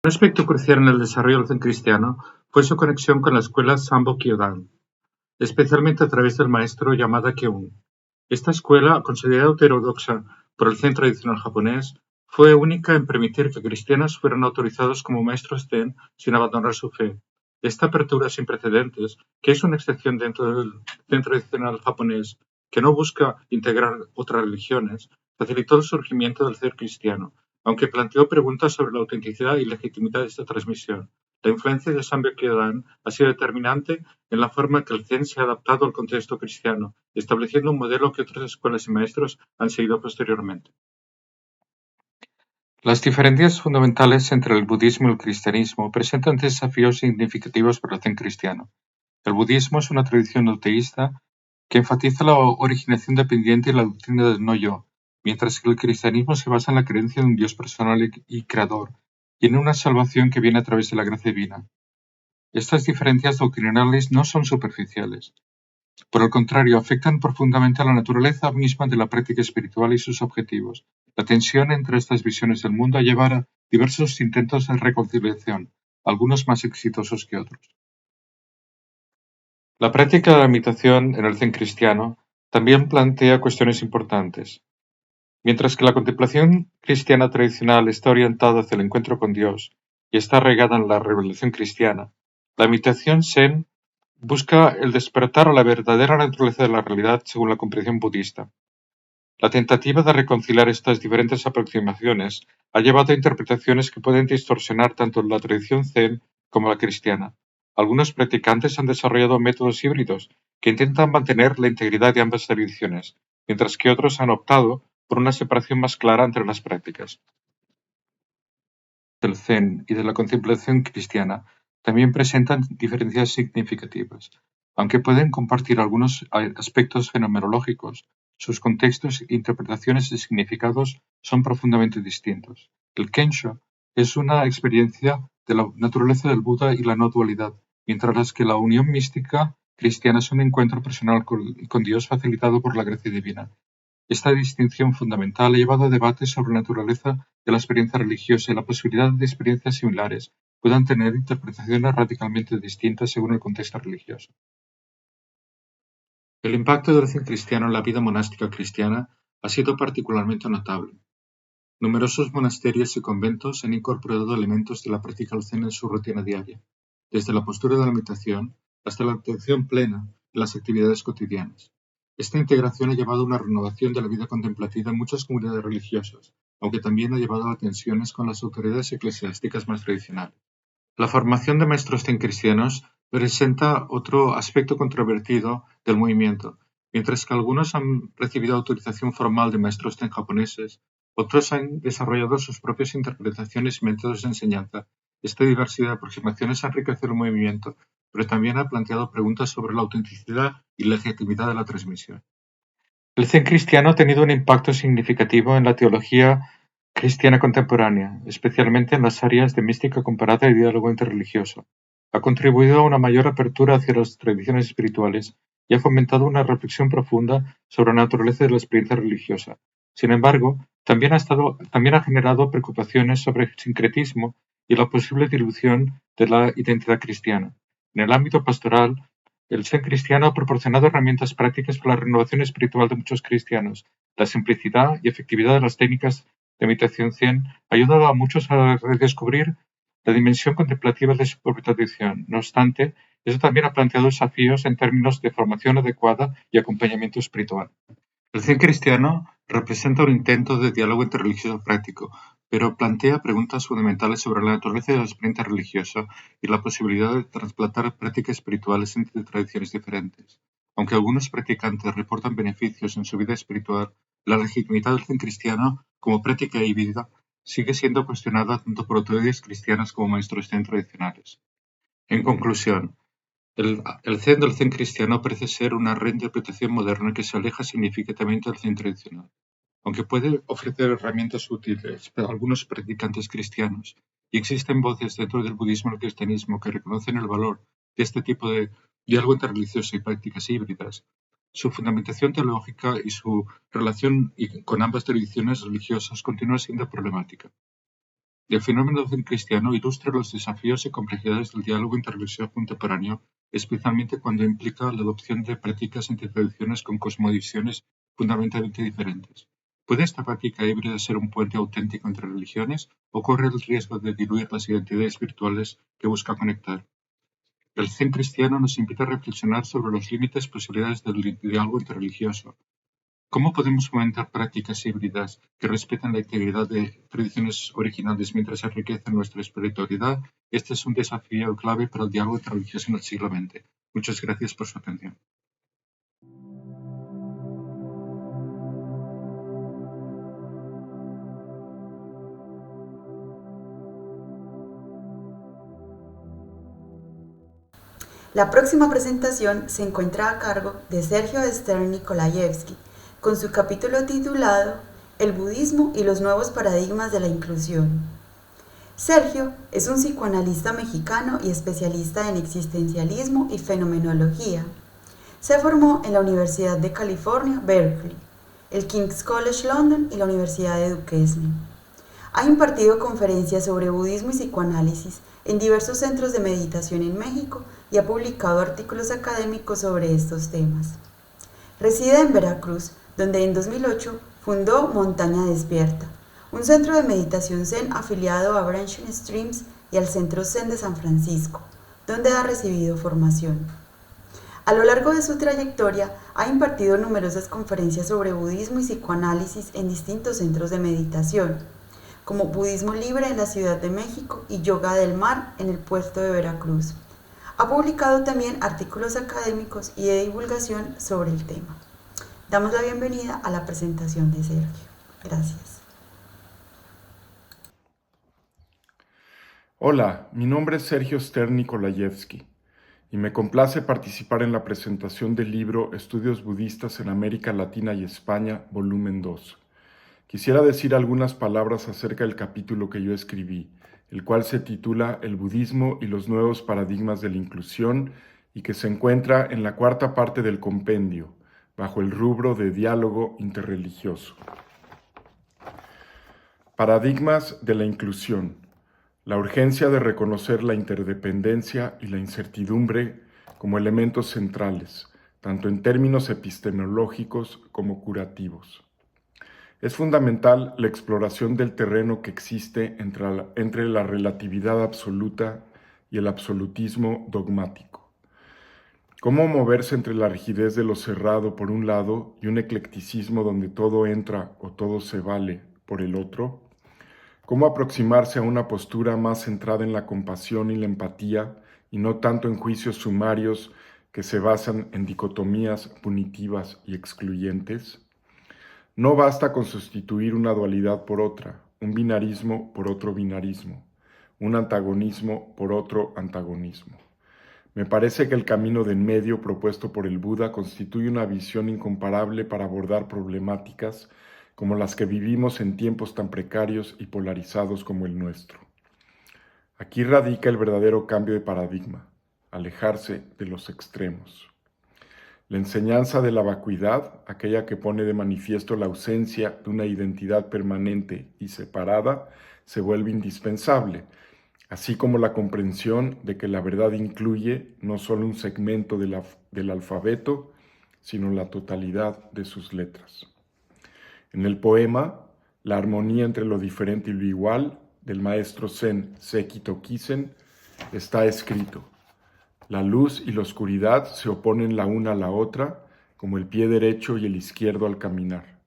Un aspecto crucial en el desarrollo del Zen cristiano fue su conexión con la escuela Sambo Kyodan, especialmente a través del maestro Yamada Keun. Esta escuela, considerada heterodoxa por el Zen tradicional japonés, fue única en permitir que cristianos fueran autorizados como maestros Zen sin abandonar su fe. Esta apertura sin precedentes, que es una excepción dentro del Zen tradicional japonés, que no busca integrar otras religiones, facilitó el surgimiento del Zen cristiano, aunque planteó preguntas sobre la autenticidad y legitimidad de esta transmisión. La influencia de Sambo Kyodan ha sido determinante en la forma en que el Zen se ha adaptado al contexto cristiano, estableciendo un modelo que otras escuelas y maestros han seguido posteriormente. Las diferencias fundamentales entre el budismo y el cristianismo presentan desafíos significativos para el Zen cristiano. El budismo es una tradición no teísta que enfatiza la originación dependiente y la doctrina del no-yo, mientras que el cristianismo se basa en la creencia de un Dios personal y creador, y en una salvación que viene a través de la gracia divina. Estas diferencias doctrinales no son superficiales. Por el contrario, afectan profundamente a la naturaleza misma de la práctica espiritual y sus objetivos. La tensión entre estas visiones del mundo ha llevado a diversos intentos de reconciliación, algunos más exitosos que otros. La práctica de la meditación en el Zen cristiano también plantea cuestiones importantes. Mientras que la contemplación cristiana tradicional está orientada hacia el encuentro con Dios y está arraigada en la revelación cristiana, la meditación Zen busca el despertar a la verdadera naturaleza de la realidad según la comprensión budista. La tentativa de reconciliar estas diferentes aproximaciones ha llevado a interpretaciones que pueden distorsionar tanto la tradición Zen como la cristiana. Algunos practicantes han desarrollado métodos híbridos que intentan mantener la integridad de ambas tradiciones, mientras que otros han optado por una separación más clara entre las prácticas. Del Zen y de la contemplación cristiana también presentan diferencias significativas. Aunque pueden compartir algunos aspectos fenomenológicos, sus contextos, interpretaciones y significados son profundamente distintos. El Kensho es una experiencia de la naturaleza del Buda y la no dualidad, mientras que la unión mística cristiana es un encuentro personal con Dios facilitado por la gracia divina. Esta distinción fundamental ha llevado a debates sobre la naturaleza de la experiencia religiosa y la posibilidad de experiencias similares puedan tener interpretaciones radicalmente distintas según el contexto religioso. El impacto del Zen cristiano en la vida monástica cristiana ha sido particularmente notable. Numerosos monasterios y conventos han incorporado elementos de la práctica del Zen en su rutina diaria, desde la postura de la meditación hasta la atención plena en las actividades cotidianas. Esta integración ha llevado a una renovación de la vida contemplativa en muchas comunidades religiosas, aunque también ha llevado a tensiones con las autoridades eclesiásticas más tradicionales. La formación de maestros Zen cristianos presenta otro aspecto controvertido del movimiento. Mientras que algunos han recibido autorización formal de maestros Zen japoneses, otros han desarrollado sus propias interpretaciones y métodos de enseñanza. Esta diversidad de aproximaciones ha enriquecido el movimiento, pero también ha planteado preguntas sobre la autenticidad y legitimidad de la transmisión. El Zen cristiano ha tenido un impacto significativo en la teología cristiana contemporánea, especialmente en las áreas de mística comparada y diálogo interreligioso. Ha contribuido a una mayor apertura hacia las tradiciones espirituales y ha fomentado una reflexión profunda sobre la naturaleza de la experiencia religiosa. Sin embargo, también ha generado preocupaciones sobre el sincretismo y la posible dilución de la identidad cristiana. En el ámbito pastoral, el Zen cristiano ha proporcionado herramientas prácticas para la renovación espiritual de muchos cristianos. La simplicidad y efectividad de las técnicas de meditación Zen ha ayudado a muchos a redescubrir la dimensión contemplativa de su propia tradición. No obstante, eso también ha planteado desafíos en términos de formación adecuada y acompañamiento espiritual. El Zen cristiano representa un intento de diálogo interreligioso práctico, pero plantea preguntas fundamentales sobre la naturaleza de la experiencia religiosa y la posibilidad de trasplantar prácticas espirituales entre tradiciones diferentes. Aunque algunos practicantes reportan beneficios en su vida espiritual, la legitimidad del Zen cristiano como práctica híbrida sigue siendo cuestionada tanto por autoridades cristianas como maestros Zen tradicionales. En conclusión, el Zen del Zen cristiano parece ser una reinterpretación moderna que se aleja significativamente del Zen tradicional. Aunque puede ofrecer herramientas útiles para algunos practicantes cristianos, y existen voces dentro del budismo y el cristianismo que reconocen el valor de este tipo de diálogo interreligioso y prácticas híbridas, su fundamentación teológica y su relación con ambas tradiciones religiosas continúa siendo problemática. El fenómeno Zen cristiano ilustra los desafíos y complejidades del diálogo interreligioso contemporáneo, especialmente cuando implica la adopción de prácticas entre tradiciones con cosmovisiones fundamentalmente diferentes. ¿Puede esta práctica híbrida ser un puente auténtico entre religiones o corre el riesgo de diluir las identidades espirituales que busca conectar? El Zen cristiano nos invita a reflexionar sobre los límites y posibilidades del diálogo interreligioso. ¿Cómo podemos fomentar prácticas híbridas que respeten la integridad de tradiciones originales mientras enriquecen nuestra espiritualidad? Este es un desafío clave para el diálogo interreligioso en el siglo XX. Muchas gracias por su atención. La próxima presentación se encuentra a cargo de Sergio Ester Nikolayevsky, con su capítulo titulado El budismo y los nuevos paradigmas de la inclusión. Sergio es un psicoanalista mexicano y especialista en existencialismo y fenomenología. Se formó en la Universidad de California, Berkeley, el King's College London y la Universidad de Duquesne. Ha impartido conferencias sobre budismo y psicoanálisis en diversos centros de meditación en México y ha publicado artículos académicos sobre estos temas. Reside en Veracruz, donde en 2008 fundó Montaña Despierta, un centro de meditación zen afiliado a Branching Streams y al Centro Zen de San Francisco, donde ha recibido formación. A lo largo de su trayectoria ha impartido numerosas conferencias sobre budismo y psicoanálisis en distintos centros de meditación, como Budismo Libre en la Ciudad de México y Yoga del Mar en el puerto de Veracruz. Ha publicado también artículos académicos y de divulgación sobre el tema. Damos la bienvenida a la presentación de Sergio. Gracias. Hola, mi nombre es Sergio Stern Nikolayevsky y me complace participar en la presentación del libro Estudios Budistas en América Latina y España, volumen 2. Quisiera decir algunas palabras acerca del capítulo que yo escribí, el cual se titula El budismo y los nuevos paradigmas de la inclusión y que se encuentra en la cuarta parte del compendio, bajo el rubro de diálogo interreligioso. Paradigmas de la inclusión. La urgencia de reconocer la interdependencia y la incertidumbre como elementos centrales, tanto en términos epistemológicos como curativos. Es fundamental la exploración del terreno que existe entre la relatividad absoluta y el absolutismo dogmático. Cómo moverse entre la rigidez de lo cerrado por un lado y un eclecticismo donde todo entra o todo se vale por el otro. Cómo aproximarse a una postura más centrada en la compasión y la empatía y no tanto en juicios sumarios que se basan en dicotomías punitivas y excluyentes. No basta con sustituir una dualidad por otra, un binarismo por otro binarismo, un antagonismo por otro antagonismo. Me parece que el camino de en medio propuesto por el Buda constituye una visión incomparable para abordar problemáticas como las que vivimos en tiempos tan precarios y polarizados como el nuestro. Aquí radica el verdadero cambio de paradigma, alejarse de los extremos. La enseñanza de la vacuidad, aquella que pone de manifiesto la ausencia de una identidad permanente y separada, se vuelve indispensable, así como la comprensión de que la verdad incluye no solo un segmento del alfabeto, sino la totalidad de sus letras. En el poema, La armonía entre lo diferente y lo igual, del maestro zen Seki Tokisen, está escrito: la luz y la oscuridad se oponen la una a la otra, como el pie derecho y el izquierdo al caminar.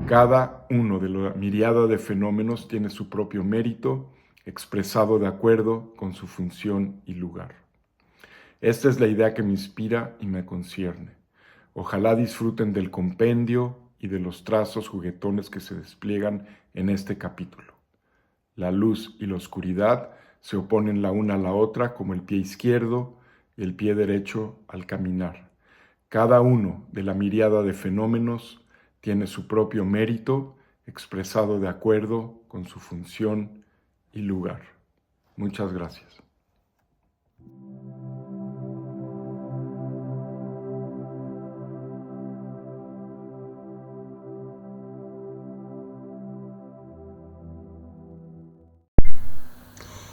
Cada uno de la miriada de fenómenos tiene su propio mérito, expresado de acuerdo con su función y lugar. Esta es la idea que me inspira y me concierne. Ojalá disfruten del compendio y de los trazos juguetones que se despliegan en este capítulo. La luz y la oscuridad se oponen la una a la otra como el pie izquierdo y el pie derecho al caminar. Cada uno de la miriada de fenómenos tiene su propio mérito expresado de acuerdo con su función y lugar. Muchas gracias.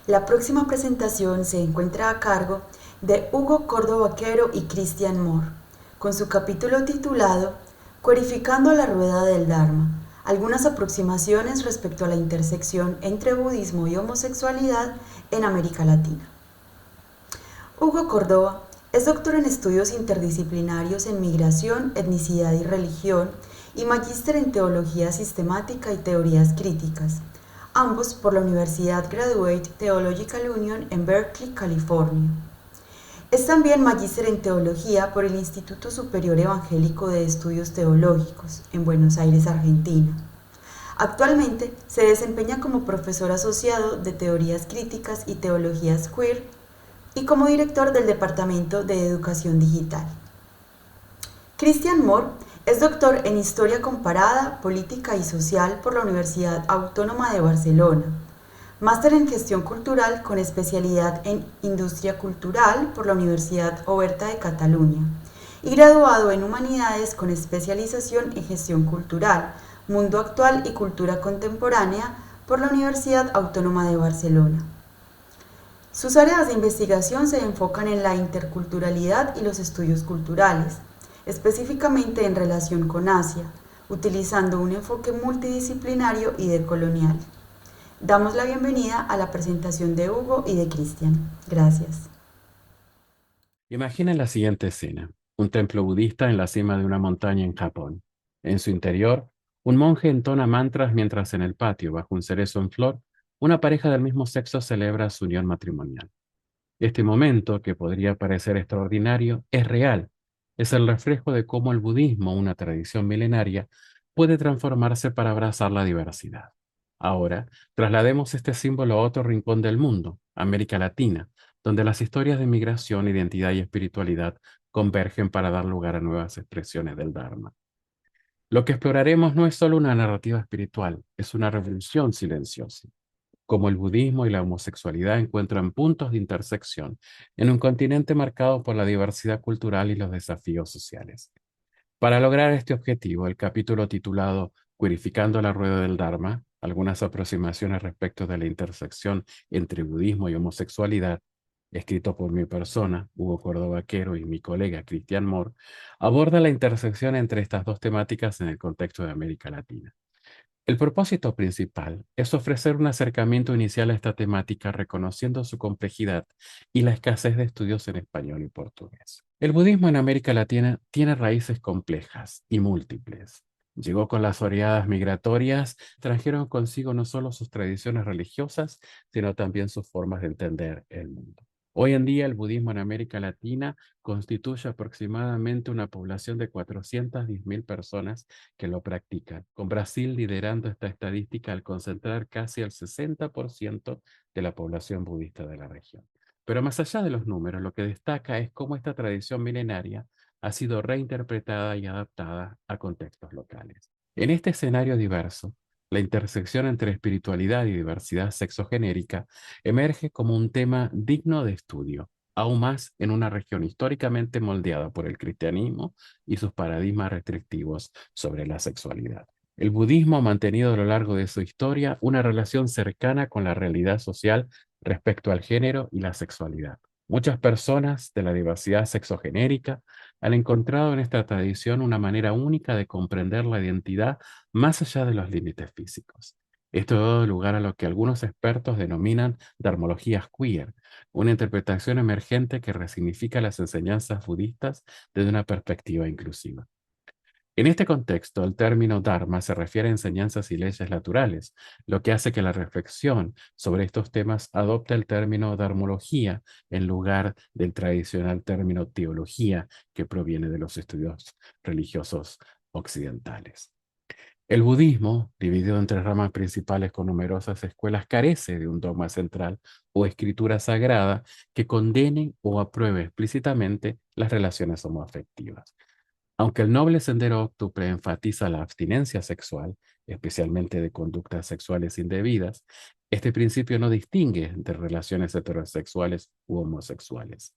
La próxima presentación se encuentra a cargo de Hugo Córdoba Quero y Christian Moore, con su capítulo titulado Codificando la Rueda del Dharma, algunas aproximaciones respecto a la intersección entre budismo y homosexualidad en América Latina. Hugo Córdoba es doctor en estudios interdisciplinarios en migración, etnicidad y religión y magíster en teología sistemática y teorías críticas, ambos por la Universidad Graduate Theological Union en Berkeley, California. Es también magíster en teología por el Instituto Superior Evangélico de Estudios Teológicos en Buenos Aires, Argentina. Actualmente se desempeña como profesor asociado de teorías críticas y teologías queer y como director del Departamento de Educación Digital. Christian Moore es doctor en Historia Comparada, Política y Social por la Universidad Autónoma de Barcelona, máster en Gestión Cultural con especialidad en Industria Cultural por la Universidad Oberta de Cataluña y graduado en Humanidades con especialización en Gestión Cultural, Mundo Actual y Cultura Contemporánea por la Universidad Autónoma de Barcelona. Sus áreas de investigación se enfocan en la interculturalidad y los estudios culturales, específicamente en relación con Asia, utilizando un enfoque multidisciplinario y decolonial. Damos la bienvenida a la presentación de Hugo y de Cristian. Gracias. Imaginen la siguiente escena: un templo budista en la cima de una montaña en Japón. En su interior, un monje entona mantras mientras en el patio, bajo un cerezo en flor, una pareja del mismo sexo celebra su unión matrimonial. Este momento, que podría parecer extraordinario, es real. Es el reflejo de cómo el budismo, una tradición milenaria, puede transformarse para abrazar la diversidad. Ahora, traslademos este símbolo a otro rincón del mundo, América Latina, donde las historias de migración, identidad y espiritualidad convergen para dar lugar a nuevas expresiones del Dharma. Lo que exploraremos no es solo una narrativa espiritual, es una revolución silenciosa. Como el budismo y la homosexualidad encuentran puntos de intersección en un continente marcado por la diversidad cultural y los desafíos sociales. Para lograr este objetivo, el capítulo titulado Purificando la Rueda del Dharma, algunas aproximaciones respecto de la intersección entre budismo y homosexualidad, escrito por mi persona, Hugo Córdoba Quero, y mi colega Cristian Moore, aborda la intersección entre estas dos temáticas en el contexto de América Latina. El propósito principal es ofrecer un acercamiento inicial a esta temática reconociendo su complejidad y la escasez de estudios en español y portugués. El budismo en América Latina tiene raíces complejas y múltiples. Llegó con las oleadas migratorias, trajeron consigo no solo sus tradiciones religiosas, sino también sus formas de entender el mundo. Hoy en día, el budismo en América Latina constituye aproximadamente una población de 410.000 personas que lo practican, con Brasil liderando esta estadística al concentrar casi el 60% de la población budista de la región. Pero más allá de los números, lo que destaca es cómo esta tradición milenaria ha sido reinterpretada y adaptada a contextos locales. En este escenario diverso, la intersección entre espiritualidad y diversidad sexogenérica emerge como un tema digno de estudio, aún más en una región históricamente moldeada por el cristianismo y sus paradigmas restrictivos sobre la sexualidad. El budismo ha mantenido a lo largo de su historia una relación cercana con la realidad social respecto al género y la sexualidad. Muchas personas de la diversidad sexogenérica han encontrado en esta tradición una manera única de comprender la identidad más allá de los límites físicos. Esto ha dado lugar a lo que algunos expertos denominan dharmologías queer, una interpretación emergente que resignifica las enseñanzas budistas desde una perspectiva inclusiva. En este contexto, el término Dharma se refiere a enseñanzas y leyes naturales, lo que hace que la reflexión sobre estos temas adopte el término dharmología en lugar del tradicional término teología que proviene de los estudios religiosos occidentales. El budismo, dividido en tres ramas principales con numerosas escuelas, carece de un dogma central o escritura sagrada que condene o apruebe explícitamente las relaciones homoafectivas. Aunque el noble sendero óctuple enfatiza la abstinencia sexual, especialmente de conductas sexuales indebidas, este principio no distingue entre relaciones heterosexuales u homosexuales.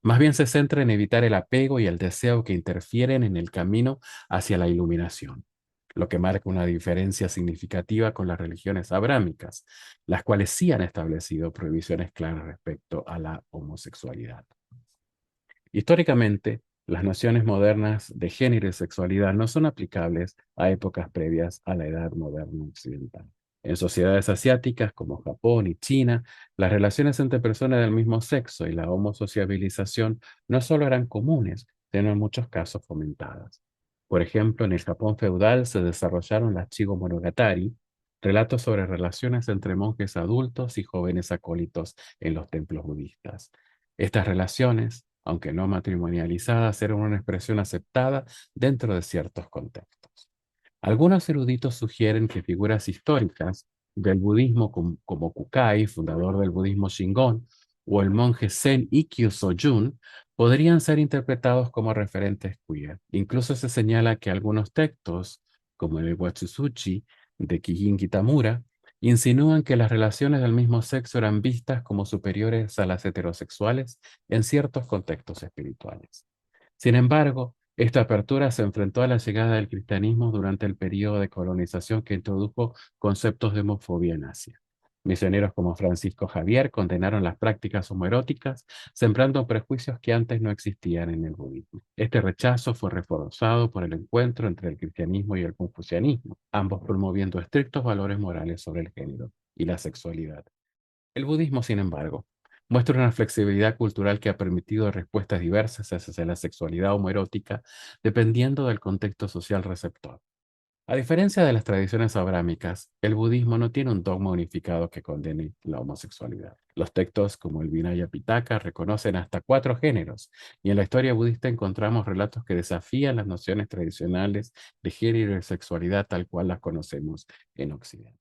Más bien se centra en evitar el apego y el deseo que interfieren en el camino hacia la iluminación, lo que marca una diferencia significativa con las religiones abrámicas, las cuales sí han establecido prohibiciones claras respecto a la homosexualidad. Históricamente, las nociones modernas de género y sexualidad no son aplicables a épocas previas a la edad moderna occidental. En sociedades asiáticas como Japón y China, las relaciones entre personas del mismo sexo y la homosociabilización no solo eran comunes, sino en muchos casos fomentadas. Por ejemplo, en el Japón feudal se desarrollaron las Chigo Monogatari, relatos sobre relaciones entre monjes adultos y jóvenes acólitos en los templos budistas. Estas relaciones, aunque no matrimonializadas, eran una expresión aceptada dentro de ciertos contextos. Algunos eruditos sugieren que figuras históricas del budismo como Kukai, fundador del budismo Shingon, o el monje Zen Ikkyu Sojun, podrían ser interpretados como referentes queer. Incluso se señala que algunos textos, como el Watsusuchi de Kijin Kitamura, insinúan que las relaciones del mismo sexo eran vistas como superiores a las heterosexuales en ciertos contextos espirituales. Sin embargo, esta apertura se enfrentó a la llegada del cristianismo durante el periodo de colonización que introdujo conceptos de homofobia en Asia. Misioneros como Francisco Javier condenaron las prácticas homoeróticas, sembrando prejuicios que antes no existían en el budismo. Este rechazo fue reforzado por el encuentro entre el cristianismo y el confucianismo, ambos promoviendo estrictos valores morales sobre el género y la sexualidad. El budismo, sin embargo, muestra una flexibilidad cultural que ha permitido respuestas diversas hacia la sexualidad homoerótica, dependiendo del contexto social receptor. A diferencia de las tradiciones abrámicas, el budismo no tiene un dogma unificado que condene la homosexualidad. Los textos como el Vinaya Pitaka reconocen hasta 4 géneros, y en la historia budista encontramos relatos que desafían las nociones tradicionales de género y sexualidad tal cual las conocemos en Occidente.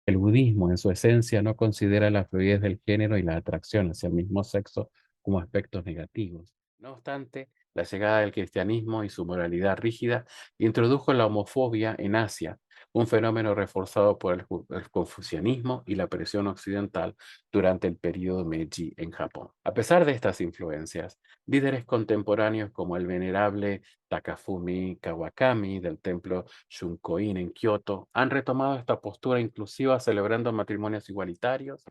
El budismo, en su esencia, no considera la fluidez del género y la atracción hacia el mismo sexo como aspectos negativos. No obstante, la llegada del cristianismo y su moralidad rígida introdujo la homofobia en Asia, un fenómeno reforzado por el confucianismo y la presión occidental durante el período Meiji en Japón. A pesar de estas influencias, líderes contemporáneos como el venerable Takafumi Kawakami del templo Shunkoin en Kioto han retomado esta postura inclusiva celebrando matrimonios igualitarios.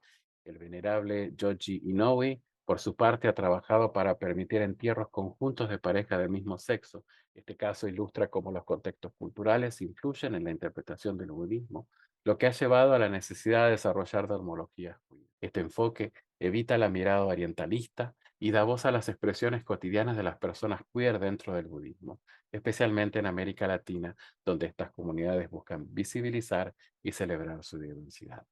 El venerable Joji Inoue, por su parte, ha trabajado para permitir entierros conjuntos de pareja del mismo sexo. Este caso ilustra cómo los contextos culturales influyen en la interpretación del budismo, lo que ha llevado a la necesidad de desarrollar dermologías queer. Este enfoque evita la mirada orientalista y da voz a las expresiones cotidianas de las personas queer dentro del budismo, especialmente en América Latina, donde estas comunidades buscan visibilizar y celebrar su diversidad.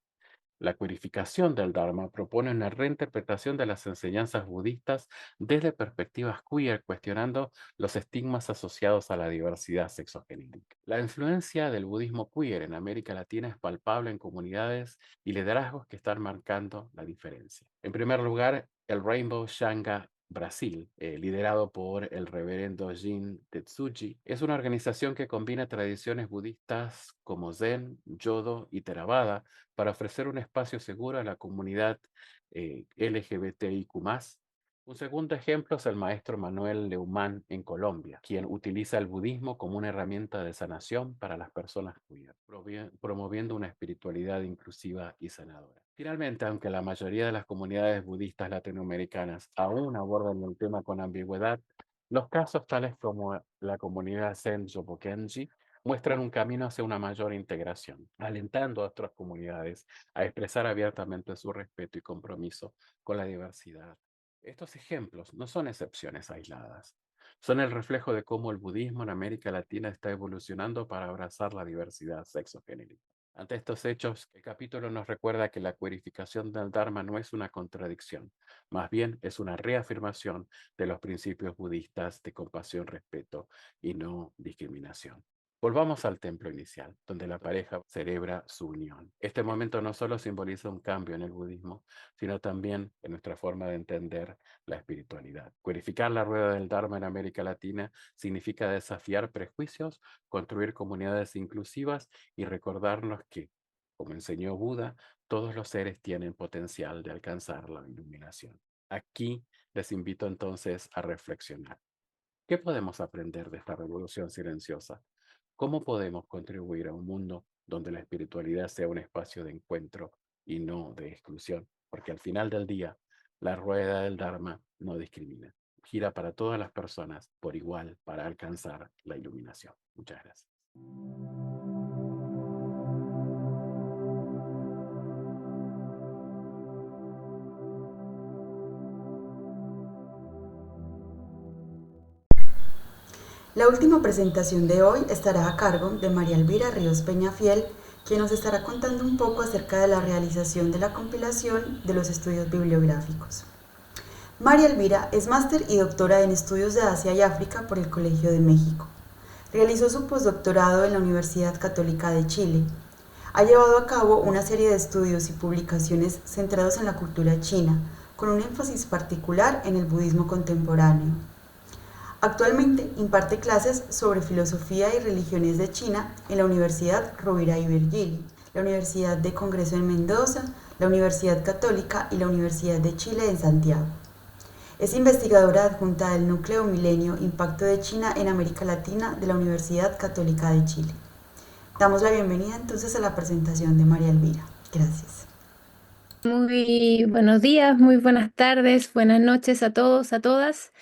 La queerificación del Dharma propone una reinterpretación de las enseñanzas budistas desde perspectivas queer, cuestionando los estigmas asociados a la diversidad sexogenérica. La influencia del budismo queer en América Latina es palpable en comunidades y liderazgos que están marcando la diferencia. En primer lugar, el Rainbow Sangha Brasil, liderado por el reverendo Jin Tetsuji, es una organización que combina tradiciones budistas como Zen, Jodo y Theravada para ofrecer un espacio seguro a la comunidad LGBTIQ+. Un segundo ejemplo es el maestro Manuel Leumán en Colombia, quien utiliza el budismo como una herramienta de sanación para las personas queer, promoviendo una espiritualidad inclusiva y sanadora. Finalmente, aunque la mayoría de las comunidades budistas latinoamericanas aún abordan el tema con ambigüedad, los casos tales como la comunidad Zen Jobokenji muestran un camino hacia una mayor integración, alentando a otras comunidades a expresar abiertamente su respeto y compromiso con la diversidad. Estos ejemplos no son excepciones aisladas, son el reflejo de cómo el budismo en América Latina está evolucionando para abrazar la diversidad sexogenérica. Ante estos hechos, el capítulo nos recuerda que la queerificación del Dharma no es una contradicción, más bien es una reafirmación de los principios budistas de compasión, respeto y no discriminación. Volvamos al templo inicial, donde la pareja celebra su unión. Este momento no solo simboliza un cambio en el budismo, sino también en nuestra forma de entender la espiritualidad. Queerificar la rueda del Dharma en América Latina significa desafiar prejuicios, construir comunidades inclusivas y recordarnos que, como enseñó Buda, todos los seres tienen potencial de alcanzar la iluminación. Aquí les invito entonces a reflexionar. ¿Qué podemos aprender de esta revolución silenciosa? ¿Cómo podemos contribuir a un mundo donde la espiritualidad sea un espacio de encuentro y no de exclusión? Porque al final del día, la rueda del Dharma no discrimina. Gira para todas las personas por igual para alcanzar la iluminación. Muchas gracias. La última presentación de hoy estará a cargo de María Elvira Ríos Peñafiel, quien nos estará contando un poco acerca de la realización de la compilación de los estudios bibliográficos. María Elvira es máster y doctora en estudios de Asia y África por el Colegio de México. Realizó su postdoctorado en la Universidad Católica de Chile. Ha llevado a cabo una serie de estudios y publicaciones centrados en la cultura china, con un énfasis particular en el budismo contemporáneo. Actualmente imparte clases sobre filosofía y religiones de China en la Universidad Rovira y Virgili, la Universidad de Congreso en Mendoza, la Universidad Católica y la Universidad de Chile en Santiago. Es investigadora adjunta del Núcleo Milenio Impacto de China en América Latina de la Universidad Católica de Chile. Damos la bienvenida entonces a la presentación de María Elvira. Gracias. Muy buenos días, muy buenas tardes, buenas noches a todos, a todas.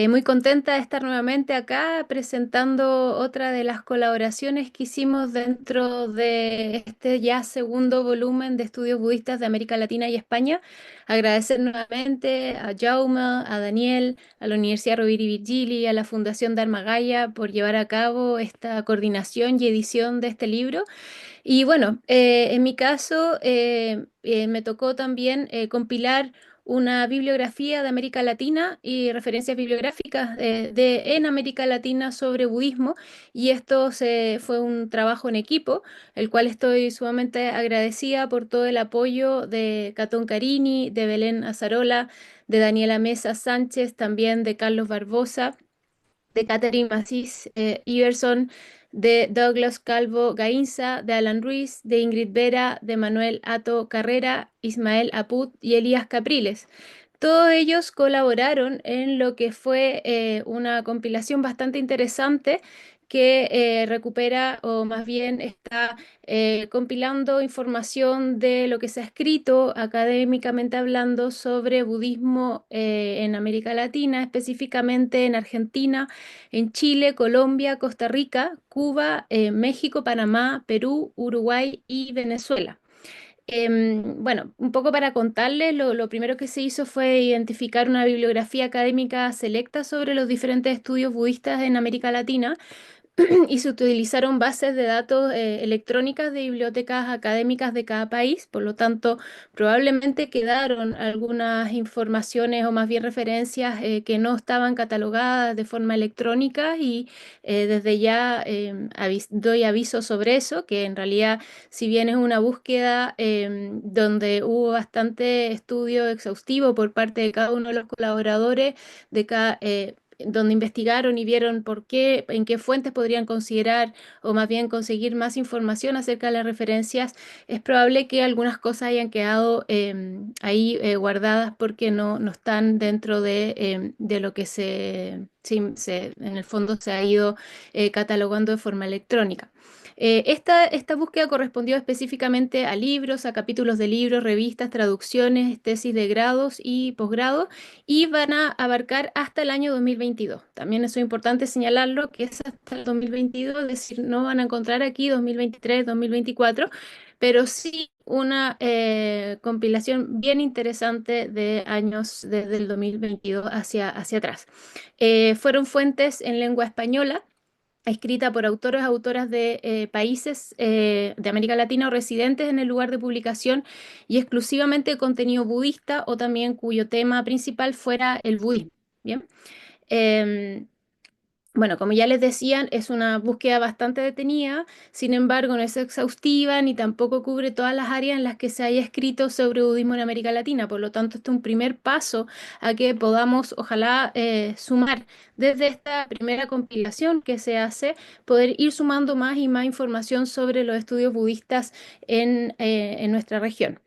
Muy contenta de estar nuevamente acá presentando otra de las colaboraciones que hicimos dentro de este ya segundo volumen de estudios budistas de América Latina y España. Agradecer nuevamente a Jaume, a Daniel, a la Universidad Rovira y Virgili, a la Fundación Dharma Gaya por llevar a cabo esta coordinación y edición de este libro. Y bueno, en mi caso me tocó también compilar una bibliografía de América Latina y referencias bibliográficas en América Latina sobre budismo, y esto fue un trabajo en equipo, el cual estoy sumamente agradecida por todo el apoyo de Catón Carini, de Belén Azarola, de Daniela Mesa Sánchez, también de Carlos Barbosa, de Catherine Macís Iverson, de Douglas Calvo Gainza, de Alan Ruiz, de Ingrid Vera, de Manuel Ato Carrera, Ismael Aput y Elías Capriles. Todos ellos colaboraron en lo que fue una compilación bastante interesante que recupera, o más bien está compilando información de lo que se ha escrito académicamente hablando sobre budismo en América Latina, específicamente en Argentina, en Chile, Colombia, Costa Rica, Cuba, México, Panamá, Perú, Uruguay y Venezuela. Bueno, un poco para contarles, lo primero que se hizo fue identificar una bibliografía académica selecta sobre los diferentes estudios budistas en América Latina, y se utilizaron bases de datos electrónicas de bibliotecas académicas de cada país. Por lo tanto, probablemente quedaron algunas informaciones o más bien referencias que no estaban catalogadas de forma electrónica, y desde ya doy aviso sobre eso, que en realidad, si bien es una búsqueda donde hubo bastante estudio exhaustivo por parte de cada uno de los colaboradores, de cada donde investigaron y vieron por qué, en qué fuentes podrían considerar o más bien conseguir más información acerca de las referencias, es probable que algunas cosas hayan quedado ahí guardadas porque no están dentro de lo que en el fondo se ha ido catalogando de forma electrónica. Esta búsqueda correspondió específicamente a libros, a capítulos de libros, revistas, traducciones, tesis de grados y posgrados, y van a abarcar hasta el año 2022. También eso es importante señalarlo, que es hasta el 2022, es decir, no van a encontrar aquí 2023, 2024, pero sí una compilación bien interesante de años desde el 2022 hacia atrás. Fueron fuentes en lengua española, escrita por autores o autoras de países de América Latina o residentes en el lugar de publicación, y exclusivamente de contenido budista, o también cuyo tema principal fuera el budismo. Bien. Em, bueno, como ya les decían, es una búsqueda bastante detenida, sin embargo, no es exhaustiva ni tampoco cubre todas las áreas en las que se haya escrito sobre budismo en América Latina. Por lo tanto, este es un primer paso a que podamos, ojalá, sumar desde esta primera compilación que se hace, poder ir sumando más y más información sobre los estudios budistas en nuestra región.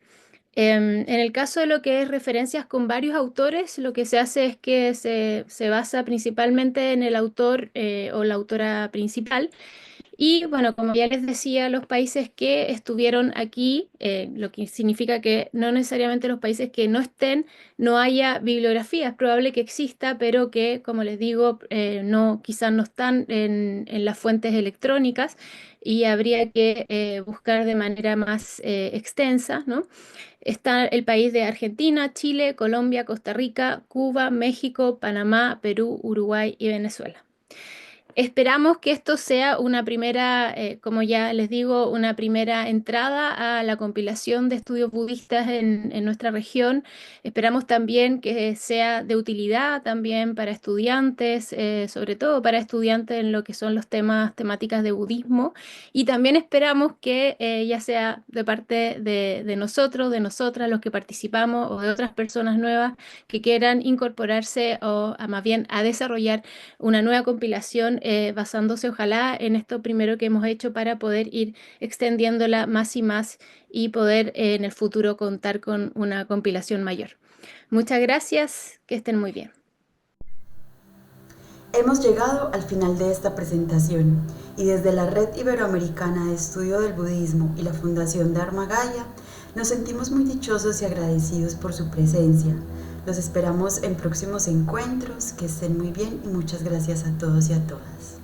En el caso de lo que es referencias con varios autores, lo que se hace es que se basa principalmente en el autor o la autora principal. Y bueno, como ya les decía, los países que estuvieron aquí, lo que significa que no necesariamente los países que no estén, no haya bibliografía. Es probable que exista, pero que, como les digo, quizás no están en las fuentes electrónicas, y habría que buscar de manera más extensa, ¿no? Está el país de Argentina, Chile, Colombia, Costa Rica, Cuba, México, Panamá, Perú, Uruguay y Venezuela. Esperamos que esto sea una primera, como ya les digo, una primera entrada a la compilación de estudios budistas en nuestra región. Esperamos también que sea de utilidad también para estudiantes, sobre todo para estudiantes en lo que son los temáticas de budismo. Y también esperamos que ya sea de parte de nosotros, de nosotras, los que participamos, o de otras personas nuevas que quieran incorporarse o más bien a desarrollar una nueva compilación basándose ojalá en esto primero que hemos hecho, para poder ir extendiéndola más y más y poder en el futuro contar con una compilación mayor. Muchas gracias, que estén muy bien. Hemos llegado al final de esta presentación y desde la Red Iberoamericana de Estudio del Budismo y la Fundación Dharma Gaya nos sentimos muy dichosos y agradecidos por su presencia. Los esperamos en próximos encuentros, que estén muy bien y muchas gracias a todos y a todas.